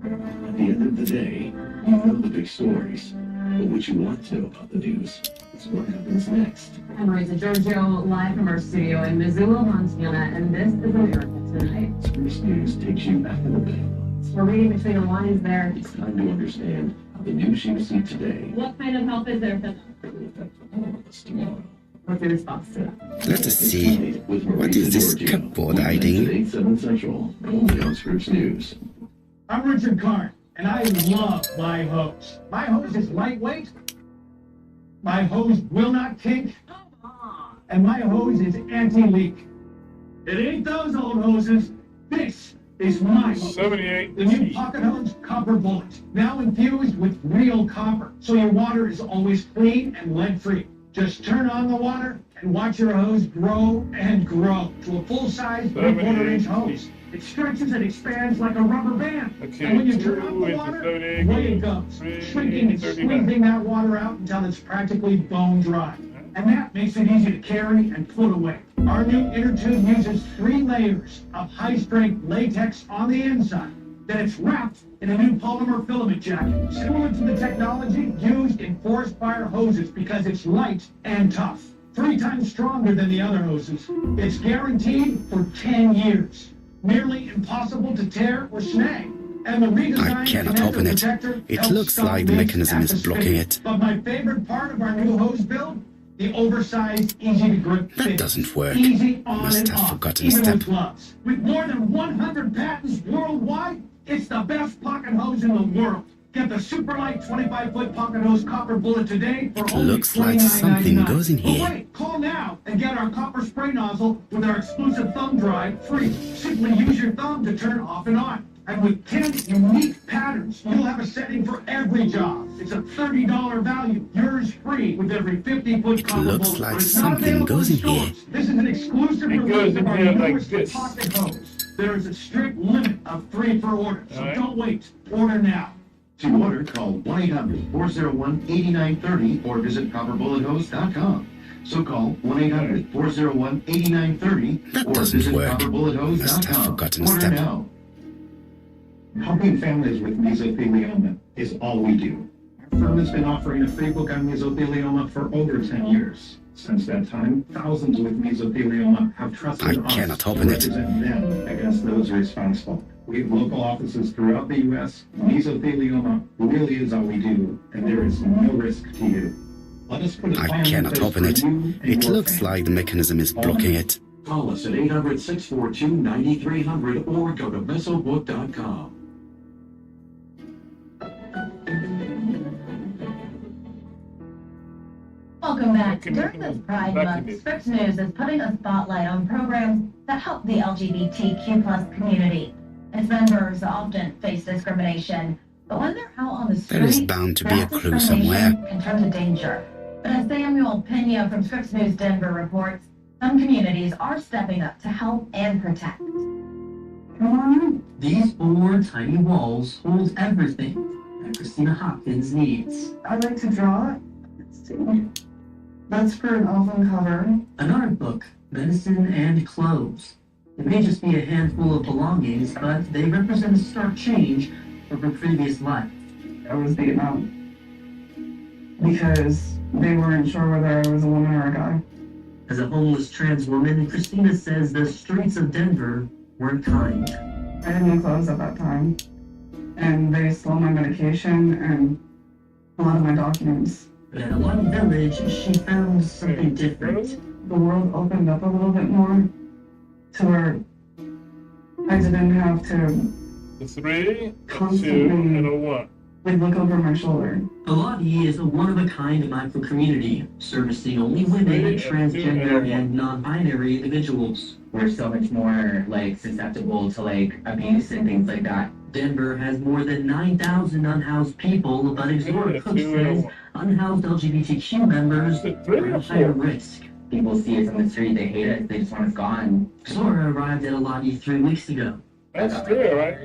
At the end of the day, you know the big stories, but what you want to know about the news is what happens next. I'm Marisa Giorgio, live from our studio in Missoula, Montana, and this is America Tonight. Scripps News takes you back in the headlines. We're reading between the lines there. It's time to understand how the news you see today What kind of help is there for them? will affect all of us tomorrow. What's your response to that? Let us see. What is this cupboard hiding? 8/7 Central, only on Scripps News. I'm Richard Karn, and I love my hose. My hose is lightweight. My hose will not kink. And my hose is anti-leak. It ain't those old hoses. This is my hose. 78. The new pocket hose Copper Bullet, now infused with real copper, so your water is always clean and lead-free. Just turn on the water and watch your hose grow and grow to a full-size 3/4-inch hose. It stretches and expands like a rubber band. Okay, And when you turn off the water, away it goes, shrinking and squeezing that water out until it's practically bone dry. And that makes it easy to carry and put away. Our new inner tube uses 3 layers of high-strength latex on the inside. Then it's wrapped in a new polymer filament jacket, similar to the technology used in forest fire hoses because it's light and tough. 3 times stronger than the other hoses. It's guaranteed for 10 years. Nearly impossible to tear or snag. And the redesigned I cannot connector open it. protector It helps looks stop like the leaks mechanism at is the blocking spigot. it. But my favorite part of our new hose build, the oversized, easy-to-grip fit. That doesn't work. Easy on Must and have off, forgotten a even step. with gloves. With more than 100 patents worldwide, it's the best pocket hose in the world. Get the super light 25-foot pocket hose Copper Bullet today for It only looks like something $29.99. goes in But here. wait, call now and get our copper spray nozzle with our exclusive thumb drive free. Simply use your thumb to turn off and on. And with 10 unique patterns, you'll have a setting for every job. It's a $30 value. Yours free with every 50-foot copper bullet. Looks like But it's not something available goes in stores. here. This is an exclusive It goes release in of our here like newest this. pocket hose. There is a strict limit of 3 per order, so All right. don't wait. Order now. To order, call 1-800-401-8930 or visit copperbullet.com. So call 1-800-401-8930 That or doesn't visit work. copperbullet.com. Must have forgotten a Order step. now. Helping families with mesothelioma is all we do. Our firm has been offering a free book on mesothelioma for over 10 years. Since that time, thousands with mesothelioma have trusted I us cannot to open it. represent them against those responsible. We have local offices throughout the U.S. Mesothelioma really is all we do, and there is no risk to you. Let us put a I plan in cannot place open for it. you and It your looks family. like the mechanism is blocking it. Call us at 800-642-9300 or go to mesobook.com. Welcome back. During this Pride Month, Scripps News is putting a spotlight on programs that help the LGBTQ+ community. Its members often face discrimination, but when they're out on the street, There is bound to be a that clue discrimination somewhere. can turn to danger. But as Samuel Pena from Scripps News Denver reports, some communities are stepping up to help and protect. These 4 tiny walls hold everything that Christina Hopkins needs. I like to draw. Let's see. That's for an album cover. An art book, medicine, and clothes. It may just be a handful of belongings, but they represent a stark change from her previous life. That was Vietnam. Because they weren't sure whether I was a woman or a guy. As a homeless trans woman, Christina says the streets of Denver weren't kind. I had no clothes at that time. And they stole my medication and a lot of my documents. But at Alani Village, she found something different. The world opened up a little bit more to where I didn't have to The 3, a 2, constantly and a 1. would look over my shoulder. Eladi is a one-of-a-kind micro-community, servicing only women, transgender, and non-binary individuals. We're so much more, like, susceptible to, like, abuse and things like that. Denver has more than 9,000 unhoused people, but Exhort Cook says unhoused LGBTQ members are at higher risk. People see us on the street, they hate us, they just want us gone. Zora arrived at Eladi 3 weeks ago. That's true, right?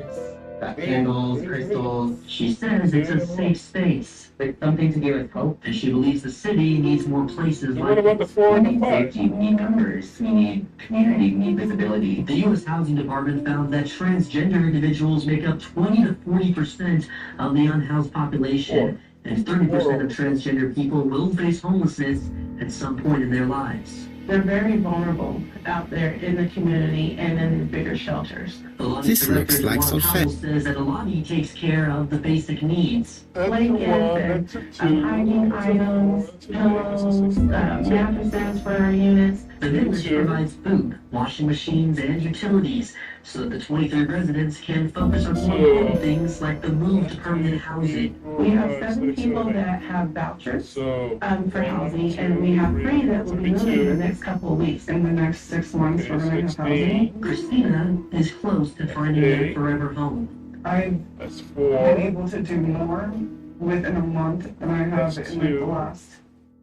Got candles, crystals. She says it's a safe space. It's something to give us hope. And she believes the city needs more places like What about the 4 We and need the 5? safety, we need numbers, we need community, we need visibility. The U.S. Housing Department found that transgender individuals make up 20 to 40% of the unhoused population, and 30% of transgender people will face homelessness at some point in their lives. They're very vulnerable out there in the community and in the bigger shelters. This looks like Solfed solfège. says that Eladi takes care of the basic needs. Blankets and hygiene items, pillows, mattresses for our units. The village provides food, washing machines, and utilities so that the 23 residents can focus on more important things like the move to permanent housing. We have 7 people that have vouchers for housing, and we have 3 that will be moving in the next couple of weeks. In the next 6 months, we're going to have housing. Christina is close to finding their forever home. I've been able to do more within a month than I have in the last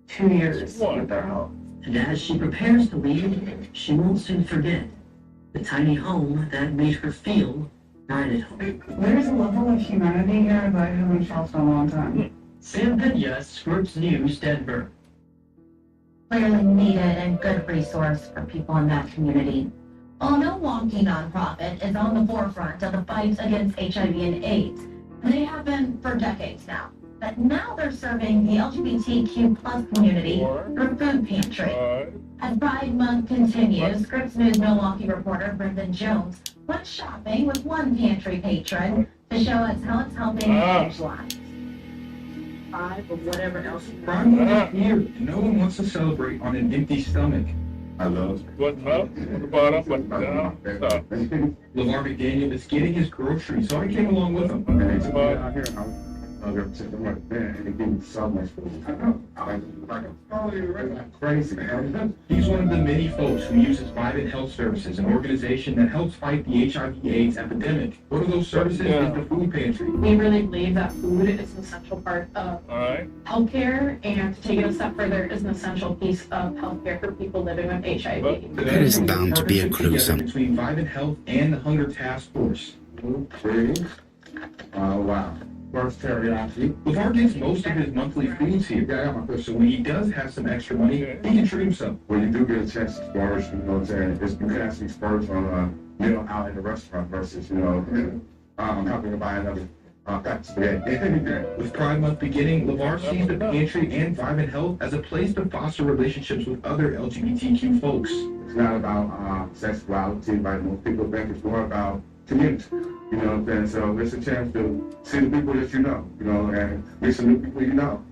2 years with their help. And as she prepares to leave, she won't soon forget the tiny home that made her feel right at home. There's a level of humanity here that I haven't felt in a long time. Sam Pena, Scripps News, Denver. Clearly needed and good resource for people in that community. While no wonky nonprofit is on the forefront of the fight against HIV and AIDS, they have been for decades now. But now they're serving the LGBTQ plus community through food pantry. As Pride Month continues, Scripps News Milwaukee reporter Brendan Jones went shopping with one pantry patron to show us how it's helping change lives. 5 of whatever else. Pride Month is here, and no one wants to celebrate on an empty stomach. I love What's up? What about up? What's down? What's up? LeVar McDaniel is getting his groceries, so I came along with him. Crazy. He's one of the many folks who uses Vivint Health Services, an organization that helps fight the HIV/AIDS epidemic. One of those services is the food pantry. We really believe that food is an essential part of healthcare, and to take it a step further, is an essential piece of healthcare for people living with HIV. There is bound to be a clue between Vivint Health and the Hunger Task Force. Oh, wow. First teriyaki. LeVar gets most of his monthly foods here. So when he does have some extra money, he can treat himself. When you do get a chance to splurge, you know what I'm saying? You can actually splurge on a meal out in the restaurant versus, I'm helping to buy another pack of spaghetti. With Pride Month beginning, LeVar sees the pantry and Vivint Health as a place to foster relationships with other LGBTQ folks. It's not about sexuality, like most people think. It's more about community. You know what I'm saying? So it's a chance to see the people that you know, and meet some new people you know.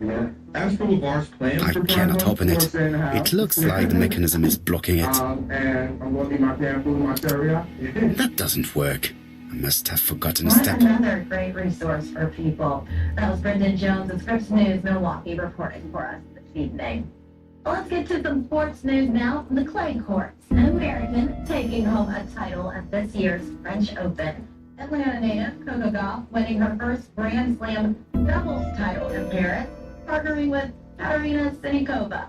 As for LeVar's plans I cannot open it. It looks like the mechanism is blocking it. And I'm going to eat my canned food, my teriyaki. That doesn't work. I must have forgotten a What step. another great resource for people. That was Brendan Jones of Scripps News Milwaukee reporting for us this evening. Well, let's get to some sports news now from the clay courts. An American taking home a title at this year's French Open. Atlanta native Coco Gauff winning her first Grand Slam doubles title in Paris, partnering with Katarina Sinikova.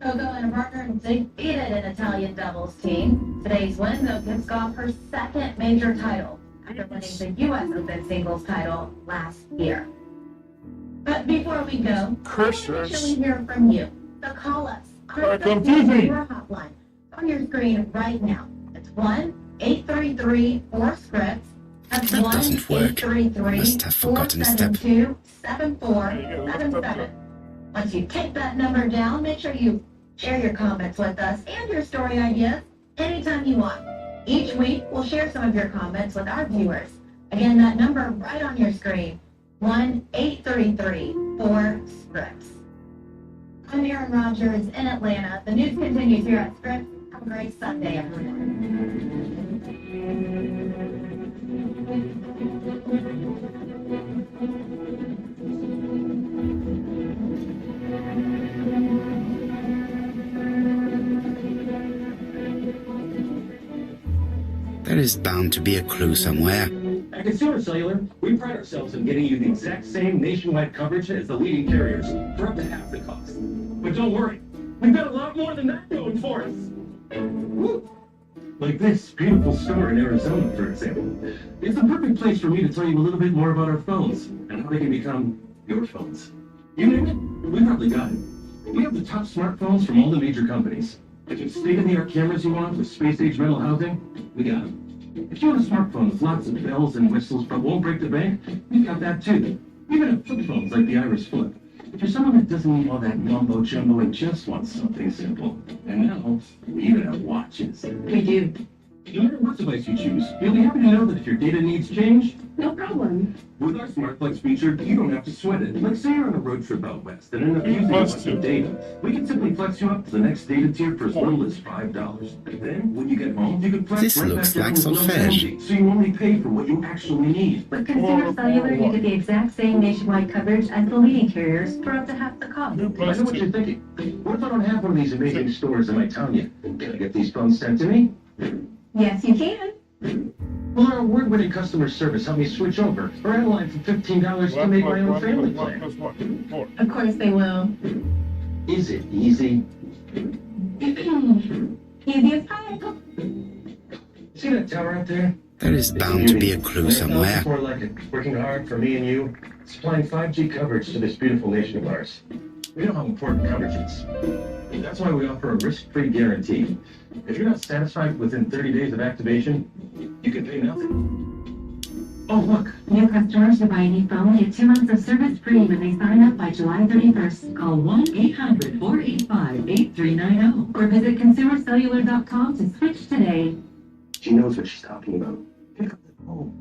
Coco and her partner defeated an Italian doubles team. Today's win, though, gives Gauff her second major title after winning the U.S. Open singles title last year. But before we go, make sure we hear from you. So call us. Our hotline on your screen right now. It's 1-833-4SCRIPTS. That's That doesn't work. I must have forgotten a step. 1-833-472-7477. Once you take that number down, make sure you share your comments with us and your story ideas anytime you want. Each week, we'll share some of your comments with our viewers. Again, that number right on your screen, 1-833-4SCRIPTS. I'm Erin Rogers in Atlanta. The news continues here at Scripps. Have a great Sunday, everyone. is bound to be a clue somewhere. At Consumer Cellular, we pride ourselves in getting you the exact same nationwide coverage as the leading carriers for up to half the cost. But don't worry, we've got a lot more than that going for us. Woo! Like this beautiful store in Arizona, for example. It's the perfect place for me to tell you a little bit more about our phones and how they can become your phones. You name it, we probably got it. We have the top smartphones from all the major companies. If it's state-of-the-art cameras you want with space-age metal housing, we got them. If you want a smartphone with lots of bells and whistles but won't break the bank, we've got that too. We even have flip phones like the Iris Flip. If you're someone that doesn't need all that mumbo-jumbo and just wants something simple. And now, we even have watches. We do. No matter what device you choose, you'll be happy to know that if your data needs change, No problem. with our SmartFlex feature, you don't have to sweat it. Like say you're on a road trip out west and end up using a bunch of data. We can simply flex you up to the next data tier for as little as $5. Then, when you get home, you can flex This right looks back down like with no solfège. penalty, so you only pay for what you actually need. With Consumer Cellular, you get the exact same nationwide coverage as the leading carriers for up to half the cost. I know what you're thinking. What if I don't have one of these amazing stores in my town yet? Can I get these phones sent to me? Yes, you can. Will our award-winning customer service help me switch over, or add a line for $15 to make my own family plan? Of course they will. Is it easy? Easy as pie. See that tower out there? There is bound to be a clue somewhere. More like it. Working hard for me and you, supplying 5G coverage to this beautiful nation of ours. We know how important coverage is. That's why we offer a risk-free guarantee. If you're not satisfied within 30 days of activation, you can pay nothing. Oh, look. New customers who buy any phone get 2 months of service free when they sign up by July 31st. Call 1-800-485-8390. Or visit consumercellular.com to switch today. She knows what she's talking about. Pick up the phone.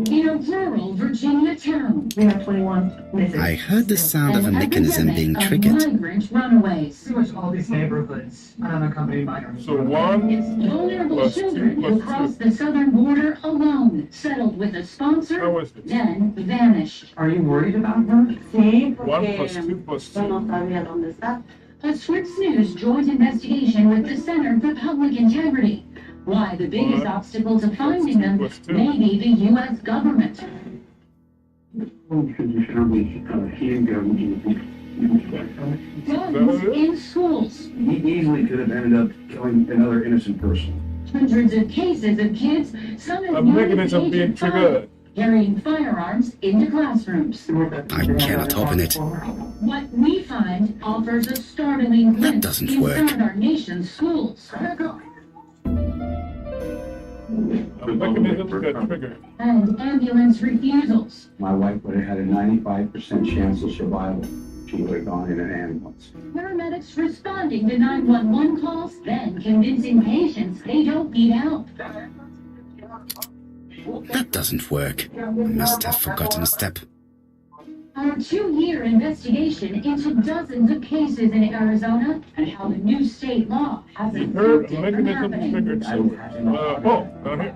In a rural Virginia town, We have 21 missing. I heard the sound of a mechanism being triggered. migrant runaways. Pretty much all these neighborhoods are unaccompanied minors. So 1 It's vulnerable plus children 2 who plus cross the southern border alone, settled with a sponsor, How is it? then vanished. Are you worried about her? Sí, 1 plus 2 plus 2. no sabía dónde está. A Scripps News joint investigation with the Center for Public Integrity. Why the biggest obstacle to finding them may be the U.S. government. Guns in schools. He easily could have ended up killing another innocent person. Hundreds of cases of kids, some as A young as mechanism the age being of 5, triggered. carrying firearms into classrooms. I cannot open it. What we find offers a startling That glimpse doesn't inside work. our nation's schools. A mechanism got triggered. And ambulance refusals. My wife would have had a 95% chance of survival. She would have gone in an ambulance. Paramedics responding to 911 calls, then convincing patients they don't need help. That doesn't work. I must have forgotten a step. Our 2-year investigation into dozens of cases in Arizona and how the new state law has You heard a prevented from mechanism happening. triggered. So, down here.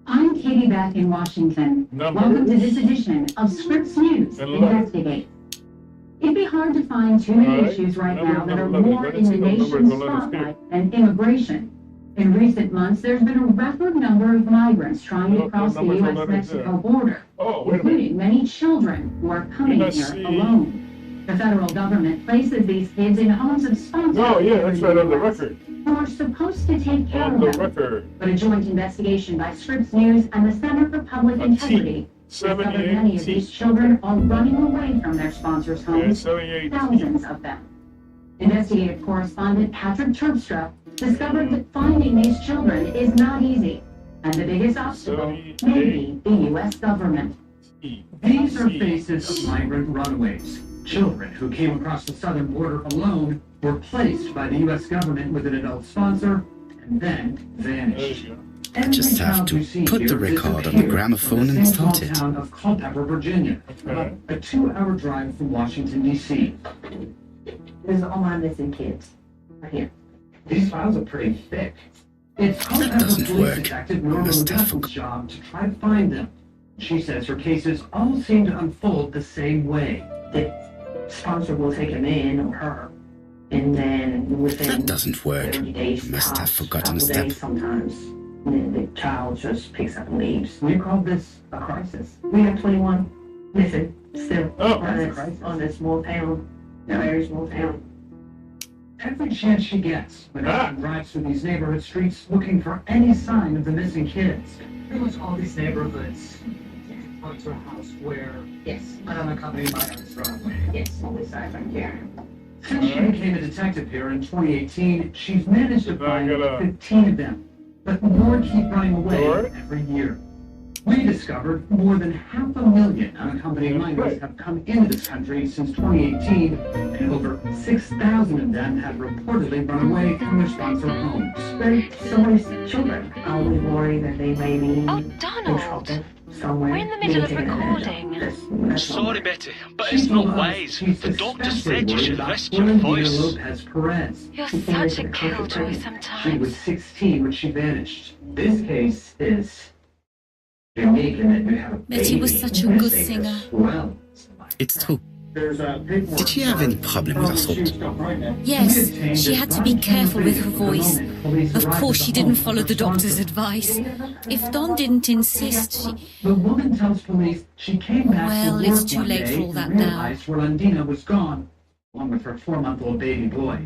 I'm Katie Beck in Washington. Welcome to this edition of Scripps News Investigate. It'd be hard to find too many issues right now that are more in the nation's spotlight than immigration. In recent months, there's been a record number of migrants trying to cross the U.S.-Mexico border, including many children who are coming here alone. The federal government places these kids in homes of sponsors. Oh, yeah, that's right on the record. Who are supposed to take care On of the them. record. But a joint investigation by Scripps News and the Center for Public Integrity discovered many of these children are running away from their sponsors' homes, thousands of them. Investigative correspondent Patrick Terpstra discovered that finding these children is not easy, and the biggest obstacle may be the U.S. government. These are faces of migrant runaways. Children who came across the southern border alone were placed by the U.S. government with an adult sponsor and then vanished. I just have to put the record on the gramophone and start it. Town of Culpeper, Virginia, about a 2-hour drive from Washington, D.C. There's all my missing kids right here. These files are pretty thick. It's That doesn't work. Must have forgotten. job to try to find them. She says her cases all seem to unfold the same way. The sponsor will take him in or her, and then within That doesn't work. 30 days, Must have forgotten a couple step. days sometimes, the child just picks up and leaves. We call this a crisis. We have 21 missing still Oh, on this small town, very small town. Every chance she gets, Madonna drives through these neighborhood streets looking for any sign of the missing kids. Pretty much all these neighborhoods come to a house where Yes, unaccompanied minors driveway. yes, on this side right here. Since she became a detective here in 2018, she's managed to So I find gotta- 15 of them, but more keep running away Lord? every year. We discovered more than 500,000 unaccompanied minors have come into this country since 2018, and over 6,000 of them have reportedly run away from their sponsor homes. But someone's children, I always worry that they may be Oh, in Donald! trouble somewhere. We're in the middle of being taken advantage recording. That's Sorry, Betty, but She's it's not alive. wise. She's The doctor especially said you worried should about rest your Valentina voice. Lopez Perez. You're She such finished a the killjoy comfort She sometimes. was 16 when she vanished. This case is unique in that you have a Betty was baby such a good missing singer. as well. It's true. There's a paperwork. Did she have any problem with her throat? Yes, she had to be careful with her voice. Of course, she didn't follow the doctor's advice. If Don didn't insist, she... The woman tells police she came back Well, to it's work too one late day for all that and now. realized Rolandina was gone, along with her 4-month-old baby boy.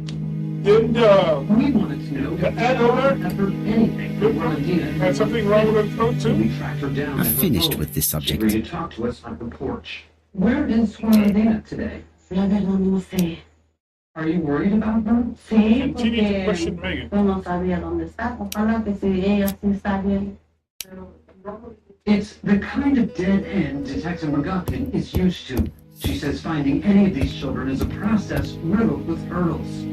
Did We wanted to know the if Adler had heard anything from Rolandina. had something wrong with her throat So too? we tracked her down. I've at her finished home. with this She subject. agreed to talk to us on her porch. Where is Rolandina today? La verdad no sé. Are you worried about her? Sí, Continue to porque question Megan. yo no sabía dónde está. Ojalá que si ella sí está bien. It's the kind of dead end Detective McGuffin is used to. She says finding any of these children is a process riddled with hurdles.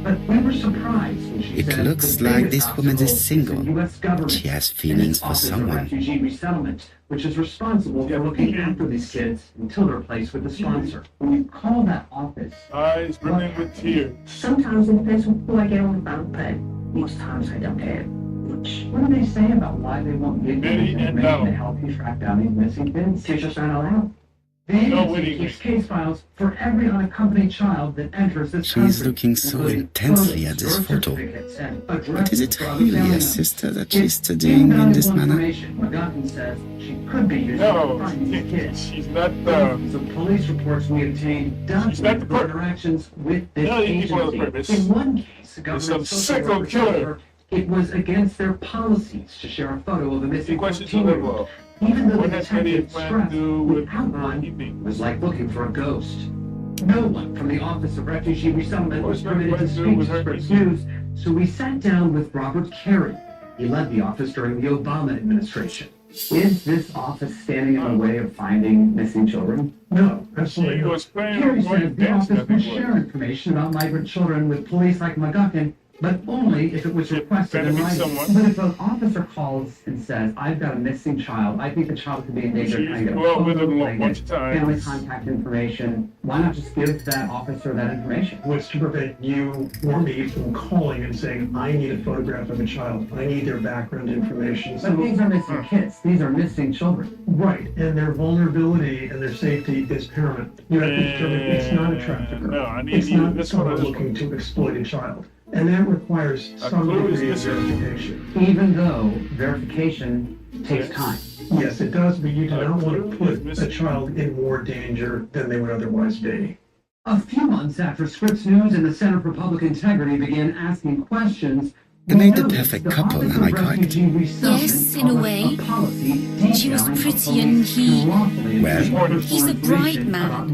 But we were surprised when she It said looks the like biggest this woman is obstacle single. the U.S. government She has and feelings its for Office of someone. Refugee Resettlement, which is responsible for looking after these kids until they're placed with a sponsor. When you call that office, Eyes brimming with tears. Sometimes it depends on who I get on the phone, but most times I don't get much. what do they say about why they won't give you Betty this and information Donald. to help you track down these missing kids? Teachers aren't allowed. The No agency winning. keeps case files for every unaccompanied child that enters this She country. is looking so including intensely photos, at this birth photo. certificates, and But addresses is it for other really family a members. sister that It's she's studying in this invaluable manner? information McGuffin says she could be using No, to find these kids. she's not Some police reports we obtained dozens not the of purpose. interactions with this None of these people are the agency. purpose. In one case, a some government social sicko worker killer. told her it was against their policies to share a photo of a missing Questions 14-year-old. Even though What the has Betty detective planned to stressed do with without her one evening? was like looking for a ghost. No one from the Office of Refugee Resettlement was What's Betty permitted to planned to do speak with to her Scripps evening? News, so we sat down with Robert Carey. He led the office during the Obama administration. Is this office standing in the way of finding missing children? No, She absolutely not. was playing Carey going said the dancing, I office would think it share was. information about migrant children with police like McGuffin, but only if it was requested in benefits writing. someone. But if an officer calls and says, I've got a missing child, I think the child could be in danger, She can I used get to a go out with photo, him can I a bunch get of times. family contact information? Why not just give that officer that information? What's to prevent you or me from calling and saying, I need a photograph of a child, I need their background information. But these are missing kids, these are missing children. Right, and their vulnerability and their safety is paramount. You have to determine it's not a trafficker. No, I need It's either not this one or someone this one. looking to exploit a child. And that requires A some clue is degree of missing. verification. Even though verification takes time. Yes, it does, but you do A not want clue to is put a missing. child in more danger than they would otherwise be. A few months after Scripps News and the Center for Public Integrity began asking questions, They made the perfect couple, am I correct? Yes, in a way. She was pretty and he... Well, He's a bright man,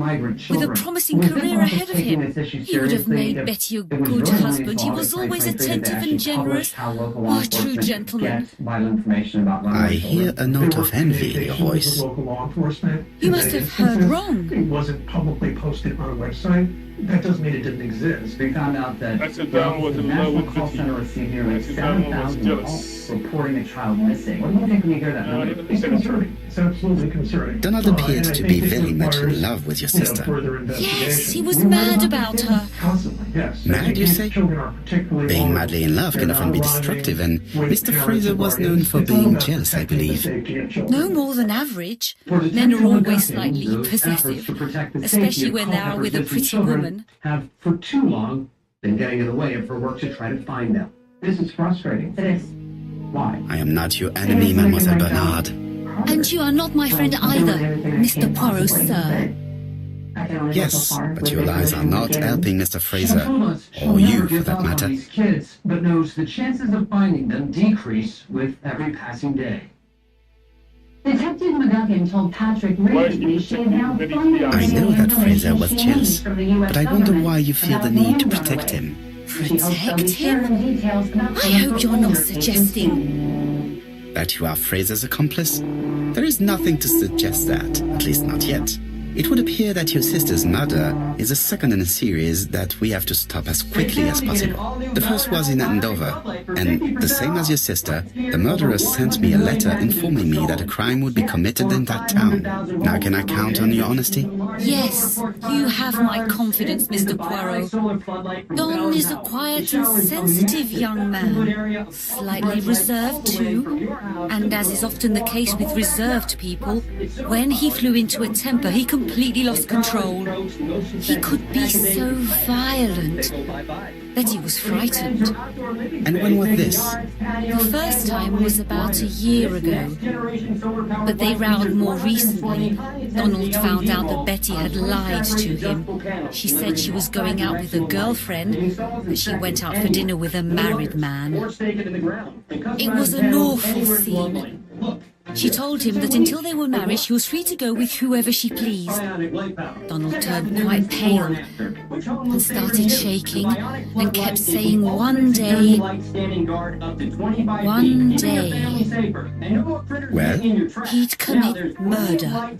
with a promising career ahead of him. He would have made Betty a good husband. He was always attentive and generous. Oh, a true gentleman. I hear a note of envy in your voice. Local law enforcement. You must have heard wrong. It wasn't publicly posted on a website. That doesn't mean it didn't exist. We found out that That's a the Donald was in love National with Call Vicky. Center received nearly That's a Donald was 7,000 jealous. calls reporting a child missing. What do you think when you hear that No, number? he It's didn't say concerning. It's absolutely concerning. Donald appeared to be very much in love with your sister. Yes, he was mad about her. Mad, you say? Being madly in love can often be destructive, and Mr. Fraser was known for being jealous, I believe. No more than average. Men are always slightly possessive, especially when they are with a pretty woman. Have for too long been getting in the way of her work to try to find them. This is frustrating. It is. Why? I am not your enemy, Mademoiselle Bernard. And you are not my friend either, Mr. Poirot, sir. Yes, but your lies are not helping Mr. Fraser, or you for that matter. These kids, but knows the chances of finding them decrease with every passing day. Detective McGuckin told Patrick recently she had now found out I know that Fraser was jealous, but I wonder why you feel the need to protect him. Protect him? I hope you're not suggesting that you are Fraser's accomplice? There is nothing to suggest that, at least not yet. It would appear that your sister's murder is the second in a series that we have to stop as quickly as possible. The first was in Andover, and the same as your sister, the murderer sent me a letter informing me that a crime would be committed in that town. Now can I count on your honesty? Yes, you have my confidence, Mr. Poirot. Don is a quiet and sensitive young man, slightly reserved too, and as is often the case with reserved people, when he flew into a temper, he completely lost control. He could be so violent. Betty was frightened. And when was this? The first time was about a year ago. But they rowed more recently. Donald found out that Betty had lied to him. She said she was going out with a girlfriend, but she went out for dinner with a married man. It was an awful scene. She told him that until they were married, she was free to go with whoever she pleased. Donald turned quite pale and started shaking and kept saying one day. Well, he'd commit murder.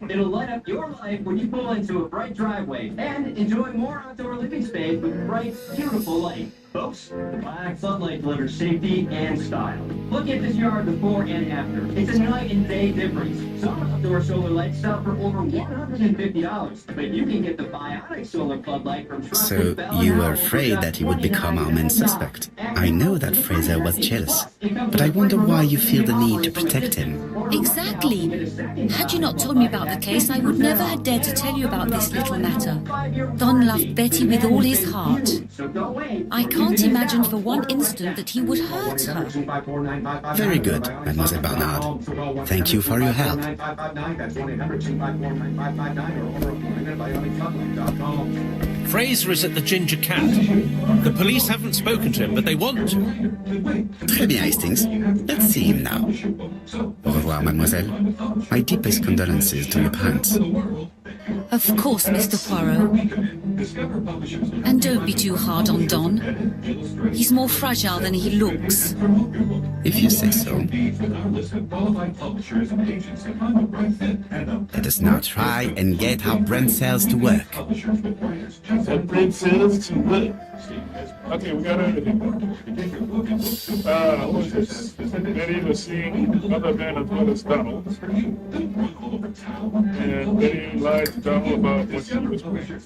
It'll light up your life when you pull into a bright driveway and enjoy more outdoor living space with bright, beautiful light. Folks, the black sunlight delivers safety and style. Look at this yard before and after. It's a night and day difference. Some outdoor solar lights sell for over $150, but you can get the bionic solar floodlight from So you were afraid that he would become our main suspect. I know that Fraser was jealous, but I wonder why you feel the need to protect him. Exactly. Had you not told me about the case, I would never have dared to tell you about this little matter. Don loved Betty with all his heart. I can't imagine for one instant that he would hurt her. Very good, Mademoiselle Bernard. Thank you for your help. Fraser is at the Ginger Cat. The police haven't spoken to him, but they want to. Très bien, Hastings. Let's see him now. Au revoir, mademoiselle. My deepest condolences to your parents. Of course, Mr. Poirot. And don't be too hard on Don. He's more fragile than he looks. If you say so. Let us now try and get our brain cells to work. Brain cells to work. Okay, we got everything. What's this? Betty was seeing other men as well as Donald. And Betty lied to Donald about what she was going to do.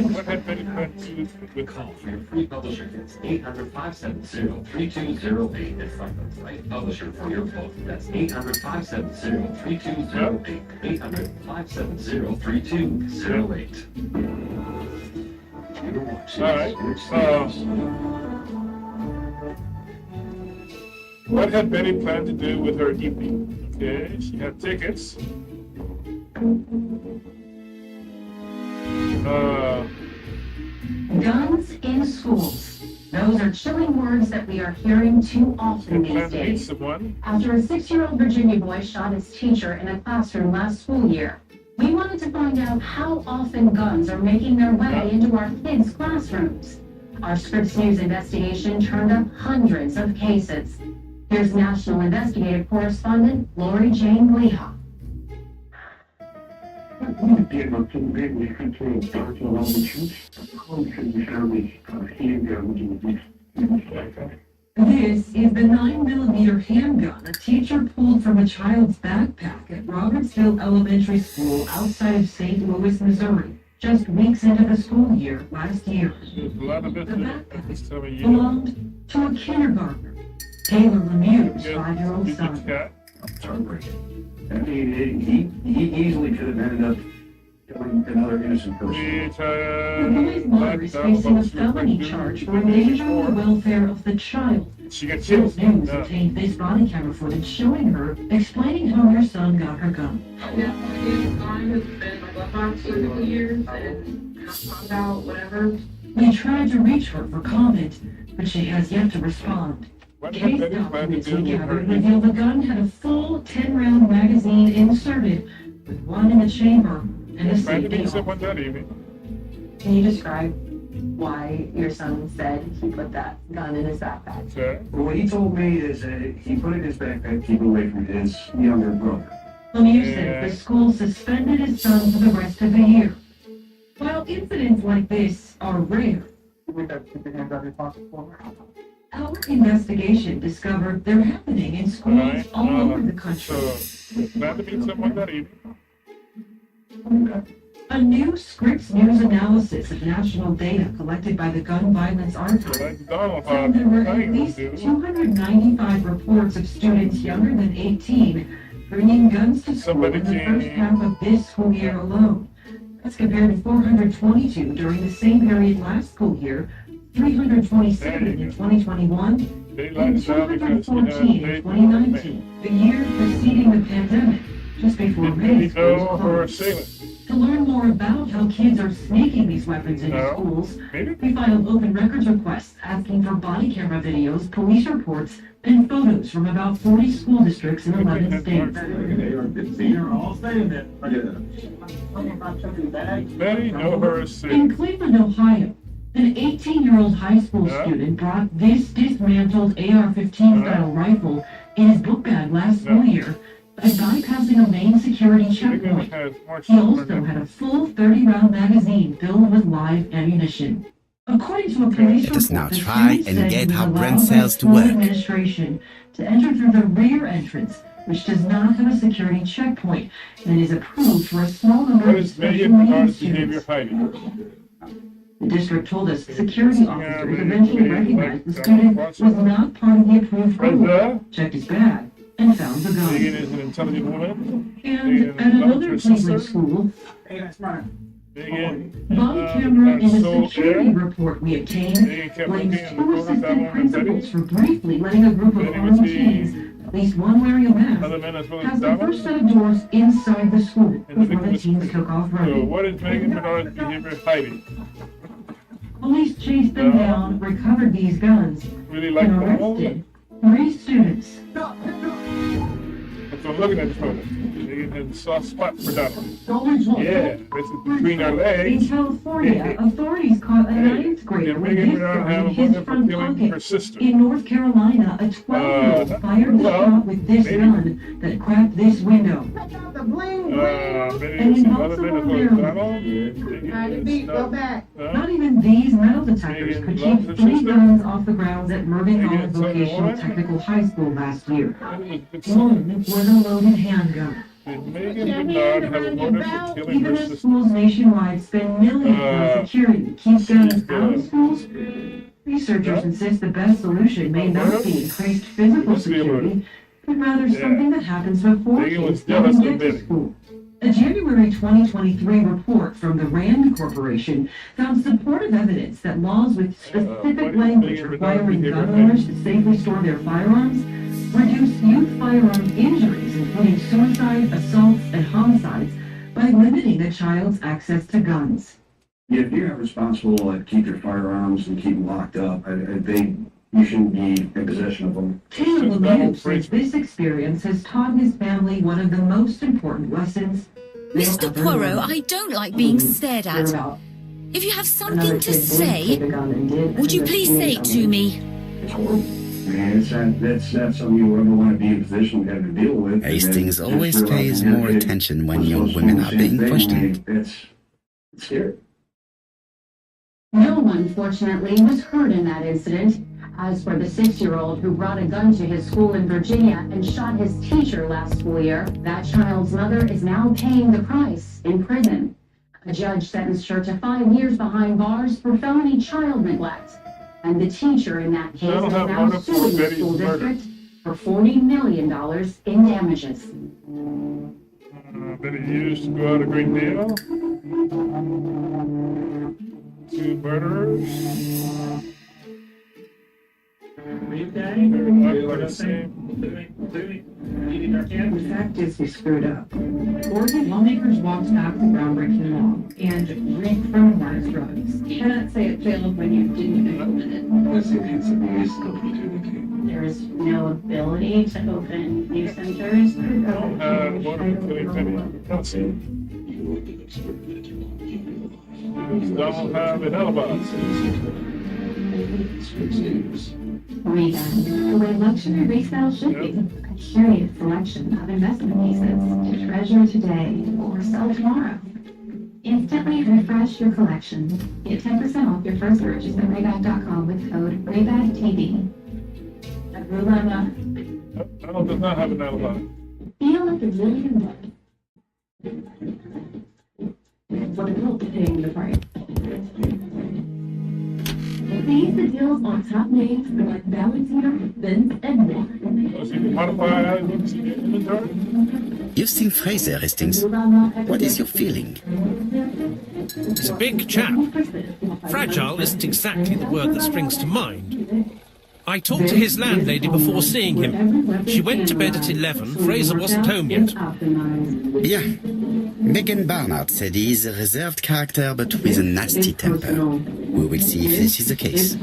What had Betty planned to do with call for your free publisher kits? 800-570-3208 at Franklin's Right Publisher for your book. That's 800-570-3208. 800-570-3208. All right. What had Betty planned to do with her evening? Okay, she had tickets. Guns in schools. Those are chilling words that we are hearing too often these days. After a 6-year-old Virginia boy shot his teacher in a classroom last school year, we wanted to find out how often guns are making their way into our kids' classrooms. Our Scripps News investigation turned up hundreds of cases. Here's National Investigative Correspondent Lori Jane Leha. This is the 9mm handgun a teacher pulled from a child's backpack at Robertsville Elementary School outside of St. Louis, Missouri, just weeks into the school year last year. The backpack belonged to a kindergartner, Taylor Lemieux's 5-year-old son. I mean, he easily could have ended up killing another innocent person. The boy's mother is facing a felony charge for endangering the welfare of the child. News obtained this body camera footage showing her explaining how her son got her gun. Yeah, mine has been like left on for a couple years and found out whatever. We tried to reach her for comment, but she has yet to respond. Case documents we gathered reveal the gun had a full 10-round magazine inserted, with one in the chamber and a safety off. Can you describe why your son said he put that gun in his backpack? Well, what he told me is that he put it in his backpack to keep it away from his younger brother. Lemieux said the school suspended his son for the rest of the year. While incidents like this are rare, our investigation discovered they're happening in schools all over the country. Glad to meet someone that evening. A new Scripps News analysis of national data collected by the Gun Violence Archive found there were at least 295 reports of students younger than 18 bringing guns to school in the first half of this school year alone. That's compared to 422 during the same period last school year, 327 in 2021, and 214 in 2019, the year preceding the pandemic, just before many schools closed. To learn more about how kids are sneaking these weapons into schools, we filed open records requests asking for body camera videos, police reports, and photos from about 40 school districts in 11 states. They're all saying that. Betty, know her is sick. In Cleveland, Ohio, an 18-year-old high school student brought this dismantled AR-15 style rifle in his book bag last school year by bypassing a main security checkpoint. He also had a full 30-round magazine filled with live ammunition. According to a police Let us now report, try and get how brain cells to work. Administration to enter through the rear entrance, which does not have a security checkpoint and is approved for a small number of special needs students. The district told us security officers eventually recognized the student was not part of the approved group, checked his bag, and found the gun. Is an intelligent woman. And at another Cleveland school, body camera in a security report we obtained blames two assistant principals for briefly letting a group of armed teens, at least one wearing a mask, pass the first set of doors inside the school before the teens took off running. So what is Megan Bernard's behavior hiding? Police chased them down, recovered these guns, and arrested 3 students. That's what I'm looking at the photo. Megan has a soft spot for Donald. Yeah, this is between our legs. In California, authorities caught a 9th grader with his gun in his front pocket. In North Carolina, a 12-year-old fired a shot with this gun that cracked this window. And in Baltimore, Maryland, not even these metal detectors could keep 3 guns off the grounds at Mervyn Hall Vocational Technical High School last year. One was a loaded handgun. Even as schools nationwide spend millions on security to keep guns out of schools, researchers insist the best solution may not be increased physical security, but rather something that happens before kids even get to school. A January 2023 report from the RAND Corporation found supportive evidence that laws with specific language requiring gun owners to safely store their firearms reduce youth firearm injuries, including suicide, assaults, and homicides, by limiting the child's access to guns. Yeah, if you're responsible to keep your firearms and keep them locked up, you shouldn't be in possession of them. Taylor Lemieux says this experience has taught his family one of the most important lessons. Mr. Poirot, I don't like being stared at. If you have something to say, would you please say it to me? That's not something you ever want to be in a position to have to deal with. Hastings always pays more attention when young women are being questioned. It's scary. No one, fortunately, was hurt in that incident. As for the 6-year-old who brought a gun to his school in Virginia and shot his teacher last school year, that child's mother is now paying the price in prison. A judge sentenced her to 5 years behind bars for felony child neglect. And the teacher in that case is now suing the school district for $40 million in damages. That he used to go out a great deal. 2 murderers. The fact is, we screwed up. Oregon lawmakers walked back the groundbreaking law and recriminalized drugs. You cannot say it failed when you didn't implement it. That's a missed opportunity. There is no ability to open new centers. Don't have an alibi. Revamp, the way luxury resale should be. A curated selection of investment pieces to treasure today or sell tomorrow. Instantly refresh your collection. Get 10% off your first purchase at Rebag.com with code RebagTV. Donald does not have an alibi. Feel like a million. What a little paying the price. Seize the deals on top names like Valentino, Vince, and more. You've seen Fraser, Hastings. What is your feeling? He's a big chap. Fragile isn't exactly the word that springs to mind. I talked to his landlady before seeing him. She went to bed at 11. Fraser wasn't home yet. Bien. Megan Barnard said he's a reserved character but with a nasty temper. We will see if this is the case.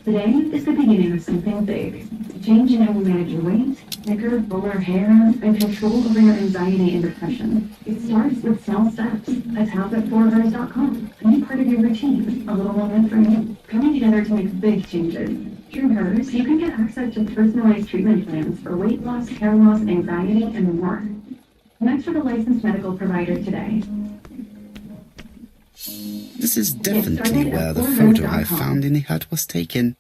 Today is the beginning of something big. Change in how you manage your weight, thicker, fuller hair, and control over your anxiety and depression. It starts with small steps. A tap at forhers.com. A new part of your routine. A little moment for you. Coming together to make big changes. Through Hers, you can get access to personalized treatment plans for weight loss, hair loss, anxiety, and more. Connect with a licensed medical provider today. This is definitely where the photo I found in the hut was taken.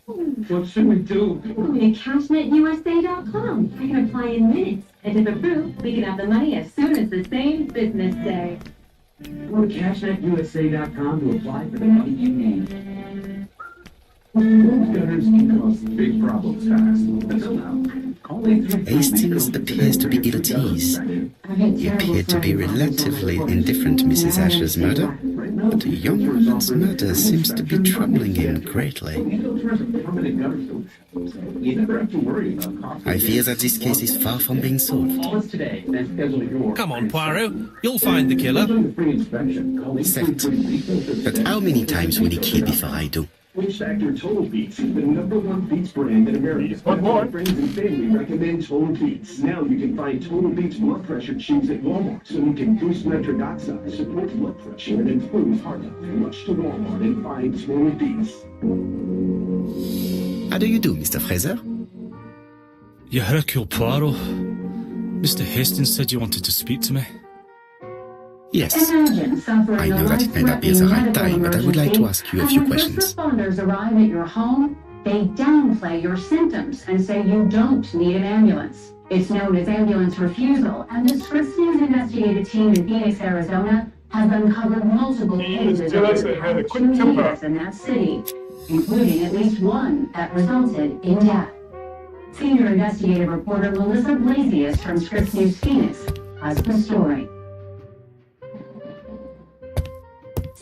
What should we do? CashNetUSA.com. I can apply in minutes. And if approved, we can have the money as soon as the same business day. Go to CashNetUSA.com to apply for the money you need. Big problems fast. Until now. Hastings appears to be ill at ease. He appeared to be relatively indifferent to Mrs. Asher's murder, but the young woman's murder seems to be troubling him greatly. I fear that this case is far from being solved. Come on, Poirot. You'll find the killer. Certes. But how many times will he kill before I do? Which Factor Total Beets is the #1 beets brand in America. One more. Friends and family recommend Total Beets. Now you can find Total Beets blood pressure tubes at Walmart, so you can boost nitric oxide, support blood pressure, and improve heart health. Rush to Walmart and find Total Beets. How do you do, Mr. Fraser? Yeah, Hercule Poirot. Mr. Hastings said you wanted to speak to me. Yes. I know that it may not be the right time, but I would like to ask you a few questions. When first responders arrive at your home, they downplay your symptoms and say you don't need an ambulance. It's known as ambulance refusal, and the Scripps News investigative team in Phoenix, Arizona, has uncovered multiple cases over the past 2 years in that city, including at least one that resulted in death. Senior investigative reporter Melissa Blasius from Scripps News Phoenix has the story.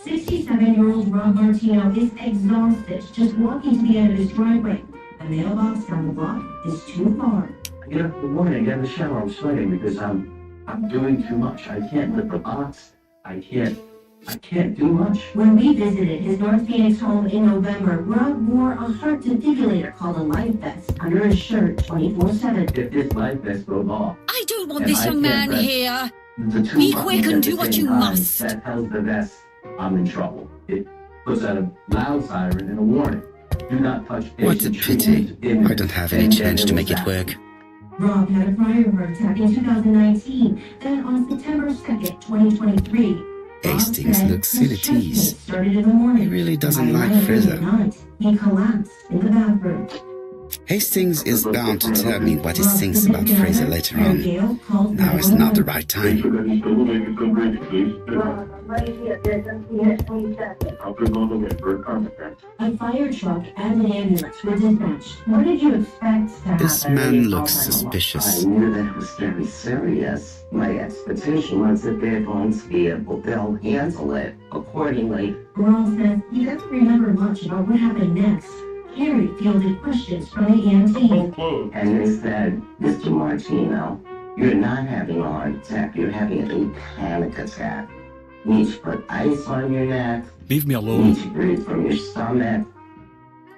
67-year-old Rob Martino is exhausted just walking to the end of his driveway. The mailbox down the block is too far. I get up in the morning, I get in the shower, I'm sweating because I'm doing too much. I can't lift the box. I can't do much. When we visited his North Phoenix home in November, Rob wore a heart defibrillator called a life vest under his shirt 24/7. If this life vest goes off, I don't want this young man here. Be quick and do what you must. That tells the vest I'm in trouble. It puts out a loud siren and a warning. Do not touch patients. What a pity. I don't have any change to make it work. Rob had a prior heart attack in 2019. Then on September 2nd, 2023, Hastings looks ill at ease. Started in the morning. He really doesn't like By 11 Fraser. at night, he collapsed in the bathroom. Hastings is bound to tell me what he thinks about Fraser later on. Now is not the right time. A fire truck and an ambulance were dispatched. What did you expect to happen? This man looks suspicious. I knew that was very serious. My expectation was that they're going to be able to handle it accordingly. Ron says he doesn't remember much about what happened next. Harry fielded questions from the EMT. And they said, Mr. Martino, you're not having a heart attack, you're having a panic attack. You need to put ice on your neck. Leave me You alone. need to breathe from your stomach.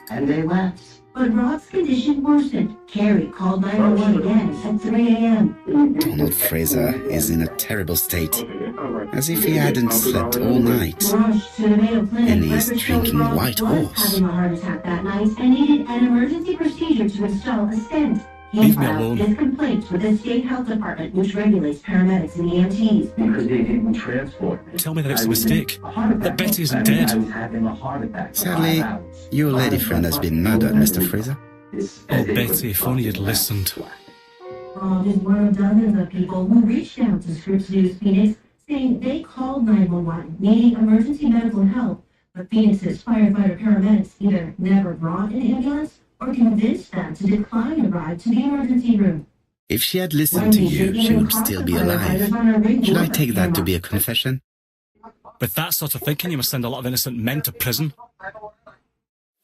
And they left. But Rob's condition worsened. Carrie called 911 again at 3 a.m. Donald Fraser is in a terrible state, as if he hadn't slept all night. Rushed to the Mayo Clinic. And he's Records showed drinking Rob White was Horse. having a heart attack that night and needed an emergency procedure to install a stent. He Leave me filed alone. his complaints with the state health department, which regulates paramedics and EMTs. Because they didn't transport me. Tell me that it's a mistake. That Betty isn't dead. I was having a heart attack. for Sadly, 5 hours. your lady friend has been murdered, Mr. Fraser. Oh, Betty, if only you'd listened. Rob is one of dozens of people who reached out to Scripps News Phoenix, saying they called 911 needing emergency medical help, but Phoenix's firefighter paramedics either never brought an ambulance or convinced them to decline a ride to the emergency room. If she had listened to you, she would still be alive. Should I take that to be a confession? With that sort of thinking, you must send a lot of innocent men to prison.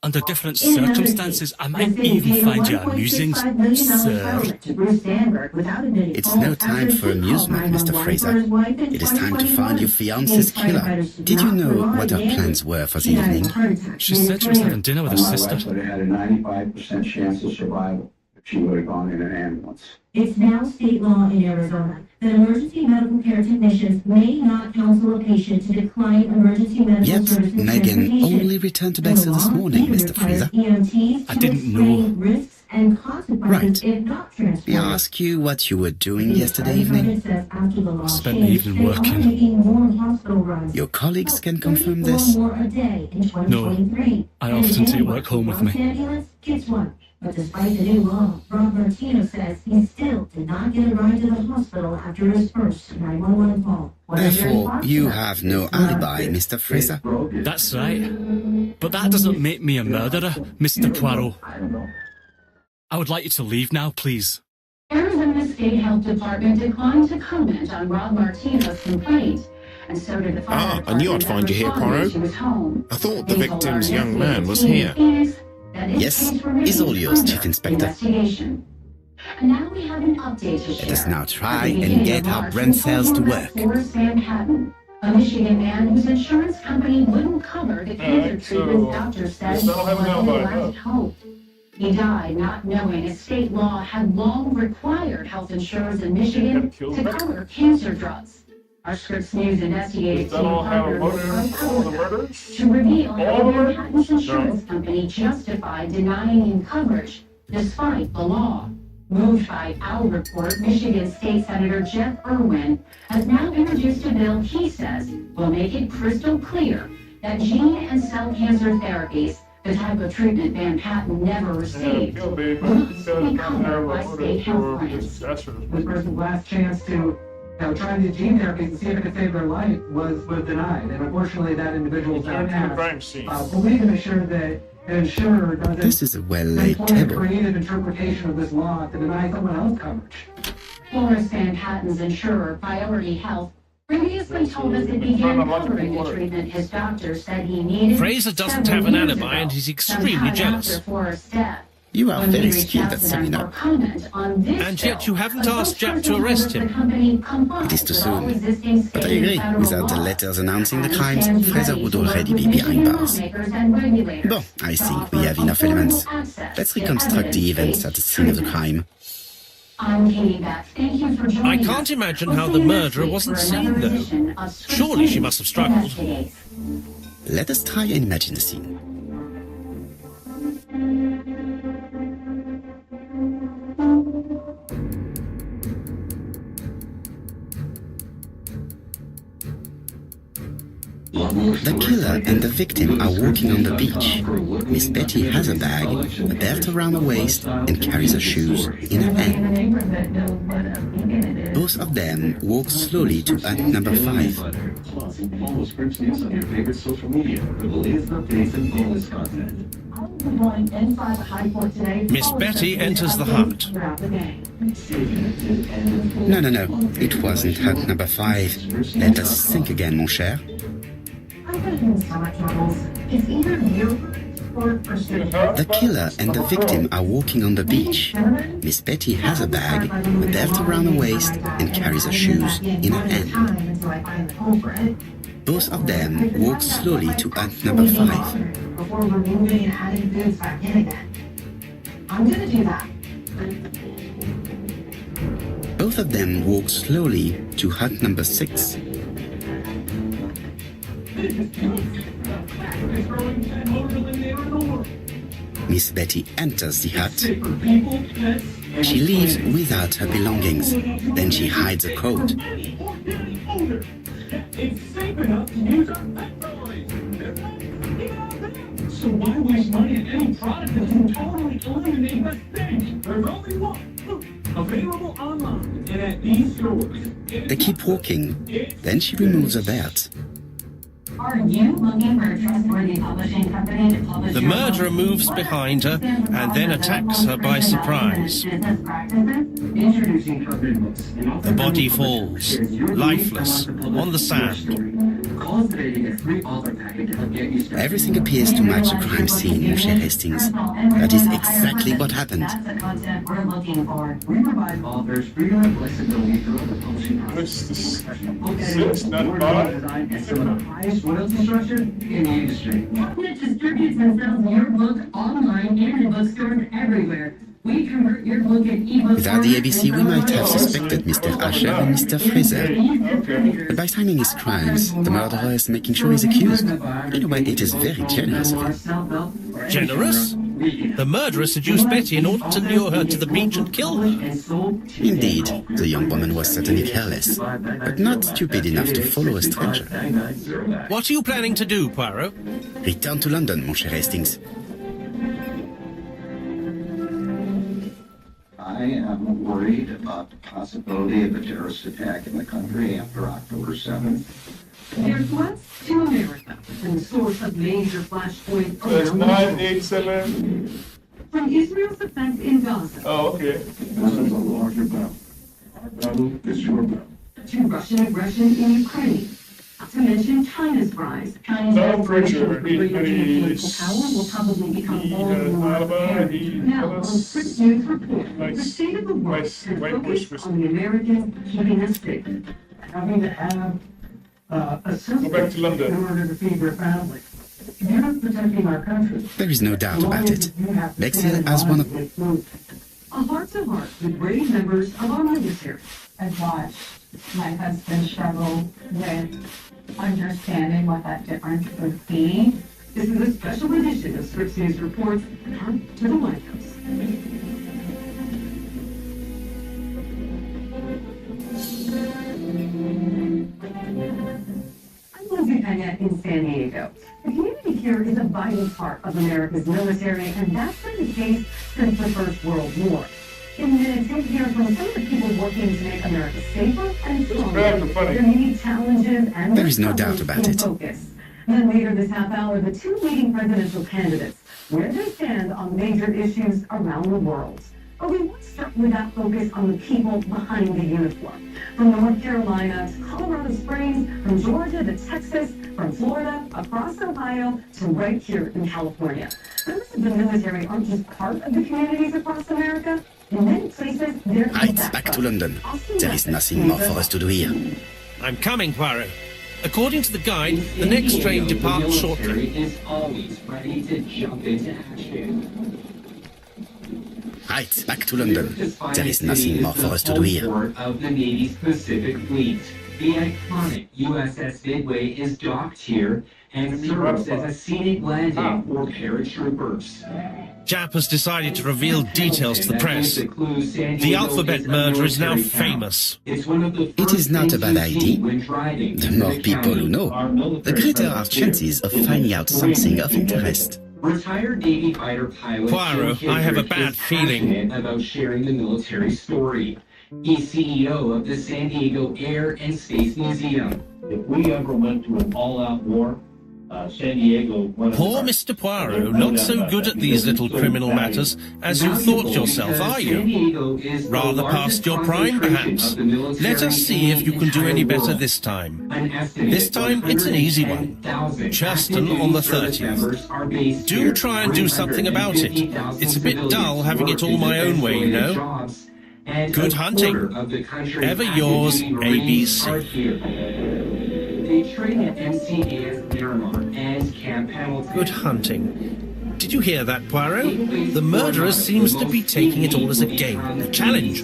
Under different circumstances, I might even find you amusing, sir. It's no time for amusement, Mr. Fraser. It is time to find your fiance's killer. Did you know what her plans were for the evening? She said she was having dinner with her sister. But it had a 95% chance of survival if she would have gone in an ambulance. It's now state law in Arizona that emergency medical care technicians may not counsel a patient to decline emergency medical Yet, services Megan transportation. only returned to Bexhill this morning, Mr. Fraser. I didn't know. Risks and consequences Right. if not transported. May I ask you what you were doing yesterday evening? I spent the evening working. Your colleagues can confirm this. No, I often take work home with me. But despite the new law, Rob Martino says he still did not get a ride to the hospital after his first 911 call. Therefore, you have no alibi, Mr. Fraser. That's right. But that doesn't make me a murderer, Mr. Poirot. I would like you to leave now, please. Arizona State Health Department declined to comment on Rob Martino's complaint. And so did the fire I knew I'd find you here, Poirot. She was home. I thought the victim's young man was here. Yes, is all yours, Chief Inspector. Investigation. And now we have an update to share. Let us now try and get our brain cells to work. Forrest Manhattan, a Michigan man whose insurance company wouldn't cover the cancer treatment doctors said was the last hope. He died not knowing a state law had long required health insurers in Michigan to cover cancer drugs. Our Scripps News investigative team partnered with to reveal how Manhattan's insurance company justified denying him coverage despite the law. Moved by our report, Michigan State Senator Jeff Irwin has now introduced a bill he says will make it crystal clear that gene and cell cancer therapies, the type of treatment Manhattan never received, must be covered by state health plans. This person's last chance to try these gene therapies to see if it could save their life was denied. And unfortunately, that individual's now passed. So we need to make sure that an insurer doesn't This is a well-laid employ a table. creative interpretation of this law to deny someone else coverage. Forrest Manhattan's insurer, Priority Health, previously told us it began covering the treatment his doctor said he needed. Fraser doesn't have an alibi and he's extremely jealous. Forrest's death. You are very skilled at summing up. And yet you haven't asked Jack to arrest him. It is too soon. But I agree, without the letters announcing the crimes, Fraser would already be behind bars. Bon, I think we have enough elements. Let's reconstruct the events at the scene of the crime. I can't imagine how the murderer wasn't seen, though. Surely she must have struggled. Let us try and imagine the scene. The killer and the victim are walking on the beach. Miss Betty has a bag, a belt around her waist, and carries her shoes in her hand. Both of them walk slowly to hut number 5. Follow Scripps News on your favorite social media for the latest updates and bonus content. Miss Betty enters the hut. No, it wasn't hut number 5. Let us think again, mon cher. The killer and the victim are walking on the beach. Miss Betty has a bag, a belt around her waist, and carries her shoes in her hand. Both of them walk slowly to hut number 5. Before removing and adding foods back in again. I'm gonna do that. Both of them walk slowly to hut number 6. Miss Betty enters the hut. She leaves without her belongings. Then she hides a coat. It's safe enough to use our pet toys. So why waste money on any product that can totally eliminate the stench? There's only one. Available online and at these stores. They keep walking. Then she removes her belt. Are you looking for a trustworthy publishing company to publish The your murderer books? moves behind her and then attacks her by surprise. Introducing covenant books. The body falls, lifeless, on the sand. Cultivating a 3-author packet to help get you started. Everything appears to match the crime scene, Moshe Hastings. That is exactly what happened. That's the content we're looking for. We provide authors freedom and flexibility throughout the publishing process. Six, not five. Design and some of the highest royalty structure in the industry. It distributes and sells your book online and in bookstores everywhere. We convert your book at ebook. Without the ABC, we might have suspected Mr. Asher and Mr. Fraser. But by timing his crimes, the murderer is making sure he's accused. In a way, it is very generous of him. Generous? The murderer seduced Betty in order to lure her to the beach and kill her. Indeed, the young woman was certainly careless, but not stupid enough to follow a stranger. What are you planning to do, Poirot? Return to London, mon cher Hastings. I am worried about the possibility of a terrorist attack in the country after October 7th. There's threats to America and the source of major flashpoints That's around the 987. From Israel's effect in Gaza. Oh, okay. This is a larger battle. Our battle is your battle. To Russian aggression in Ukraine. Not to mention China's rise. China's No aspiration pressure. for greater geopolitical power will probably become all the more apparent. Now, on Scripps News Report, the state of the world has focused on the Americans keeping us safe. Having to have a Go back to London. in order to feed your family. You're not protecting our country. There is no doubt about it. Bexhill has one of... A heart-to-heart with brave members of our military. I've watched my husband struggle with understanding what that difference would be. This is a special edition of Scripps News Reports on to the White House. I'm Lindsay Payette in San Diego. The community here is a vital part of America's military, and that's been the case since the First World War. In minutes, you'll hear from some of the people working to make America safer and stronger. Their many challenges and There is no doubt about it. focus. Then later this half hour, the two leading presidential candidates, where they stand on major issues around the world. But we want to start with that focus on the people behind the uniform. From North Carolina to Colorado Springs, from Georgia to Texas, from Florida, across Ohio, to right here in California. Members of the military aren't just part of the communities across America. In many places, they're Right, back to London. There is nothing more for us to do here. I'm coming, Poirot. According to the guide, the next train departs shortly. Is always ready to jump into action. Right, back to London. There is nothing more for us to do here. Of the Navy's Pacific Fleet, the iconic USS Midway is docked here and serves as a scenic landing for paratroopers. Jap has decided to reveal details to the press. The alphabet murder is now famous. It is not a bad idea. The more people who know, the greater our chances of finding out something of interest. Retired Navy fighter pilot Poirot, I have a bad feeling about sharing the military story. He's CEO of the San Diego Air and Space Museum. If we ever went to an all-out war, San Diego... Poor Mr. Poirot, not so good at these little criminal matters as you thought yourself, are you? Rather past your prime, perhaps. Let us see if you can do any better this time. This time, it's an easy one. Churston on the 30th. Do try and do something about it. It's a bit dull having it all my own way, you know. Good hunting. Ever yours, ABC. They train at MCA as Miramar and Camp Hamilton. Good hunting. Did you hear that, Poirot? The murderer seems to be taking it all as a game, a challenge.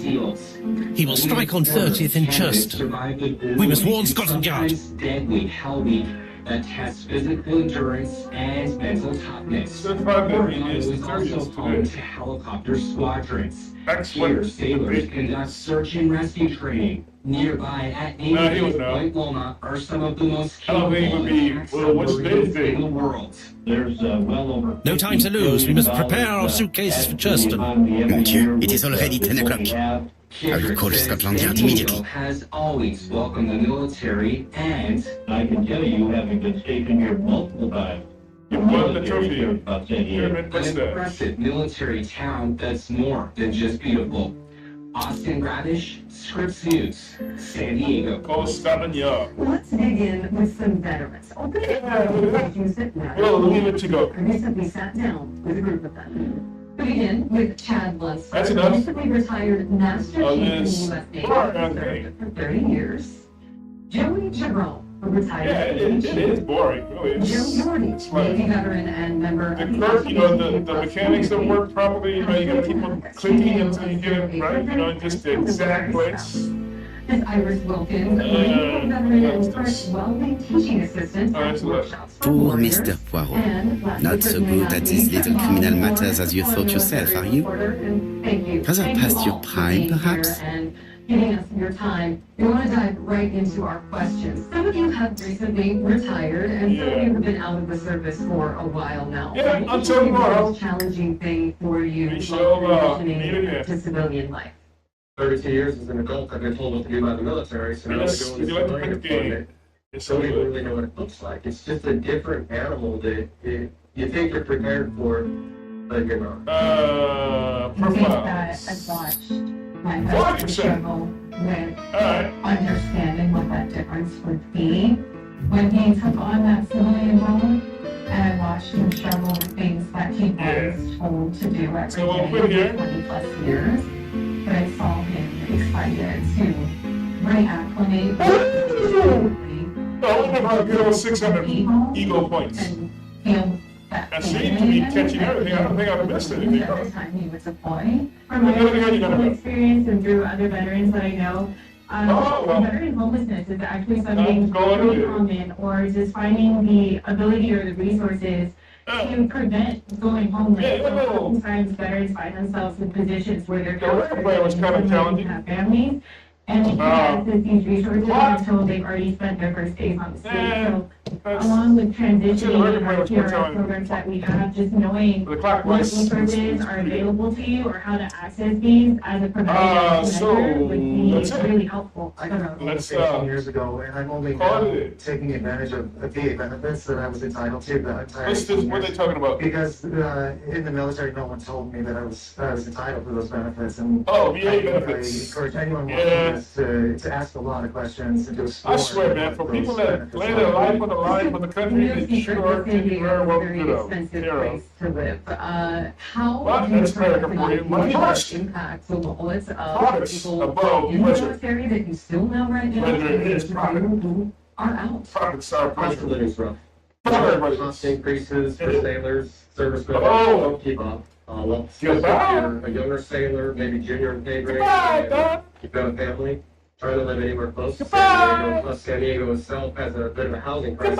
He will strike on 30th in Churston. We must warn Scotland Yard. Deadly Hell Week that tests physical endurance and mental toughness. Also home to helicopter squadrons. Here, sailors conduct search and rescue training. Nearby at Navy Base Point Loma are some of the most capable in the world. There's well over... No time to lose. We must prepare our suitcases for Churston. Mon Dieu, it is already 10 o'clock. I will call Scotland Yard immediately. Has always welcomed the military, and I can tell you, having been stationed here multiple times, you won the trophy. an impressive military town that's more than just beautiful. Austin Radish, Scripps News, San Diego. Call Scotland Yard. Let's dig in with some veterans. Open Well, leave it to go. I recently sat down with a group of them. We begin with Chad Lunsford, That's enough. recently retired Master Chief in the this U.S. Navy, boring, served for 30 years. Joey Jerome, a retired Yeah, it is boring, really. Joe Yorty, Navy veteran and member of The clerk, you know, the mechanics that work properly, you know, you gotta keep them clicking until you get it right, you know, just the exact place. Miss Iris Wilkins, a Marine veteran and first welding teaching assistant at workshops for Poor warriors. Mr. Poirot. And last Not but so certainly good not at least, these little criminal matters as you one thought yourself, military are you? reporter, and thank you. Rather Thank you past all your for prime, being here perhaps? and giving us your time. We want to dive right into our questions. Some of you have recently retired, and some of you have been out of the service for a while now. Yeah, What until is the tomorrow. most challenging thing for you We shall, meet transitioning again. to civilian life? 32 years as an adult, I've been told what to do by the military, so now I'm Yes, going you to like to civilian pick a game. employment. It's So so we don't good. really know what it looks like. It's just a different animal that you think you're prepared for, but you're not. I think Profile. that I've watched my husband struggle with understanding what that difference would be when he took on that civilian role, and I watched him struggle with things that he was told to do every So we'll day put here. for 20 plus years. But I saw him excited to reacclimate. I wonder if I get all 600 ego points. Feel that I seem to be catching everything. I don't think I've missed anything. every time he would deploy. From my What do you got? own experience and through other veterans that I know, veteran homelessness is actually something really common, or just finding the ability or the resources to prevent going homeless. Sometimes veterans find themselves in positions where they're have families, and they can't access these resources until they've already spent their first days on the street. So, along with transitioning our PRS programs that we have, just knowing what resources are available to you or how to access these as a preventative measure would be really helpful. I got out of 15 years ago, and I'm only now taking advantage of VA benefits that I was entitled to the entire What are they talking about? Because in the military, no one told me that I was entitled to those benefits. And VA benefits. I encourage anyone watching this to ask a lot of questions and to explore. I swear, man, for people that lay their life on the line for the country, they sure can be very well good of. To live. How But do you that's America for you. Money first. impact the bullets of Products people above in the pleasure. military that you still know right now? Whether it is profit. who are out. Products are Cost of pleasure. living's rough. Everybody. Cost increases for sailors, servicemen, Oh. don't keep up. Well, Goodbye. if you're a younger sailor, maybe junior in pay grade, Goodbye, Don. you've got a family, trying to live anywhere close to Goodbye. San Diego, plus San Diego itself has a bit of a housing crisis.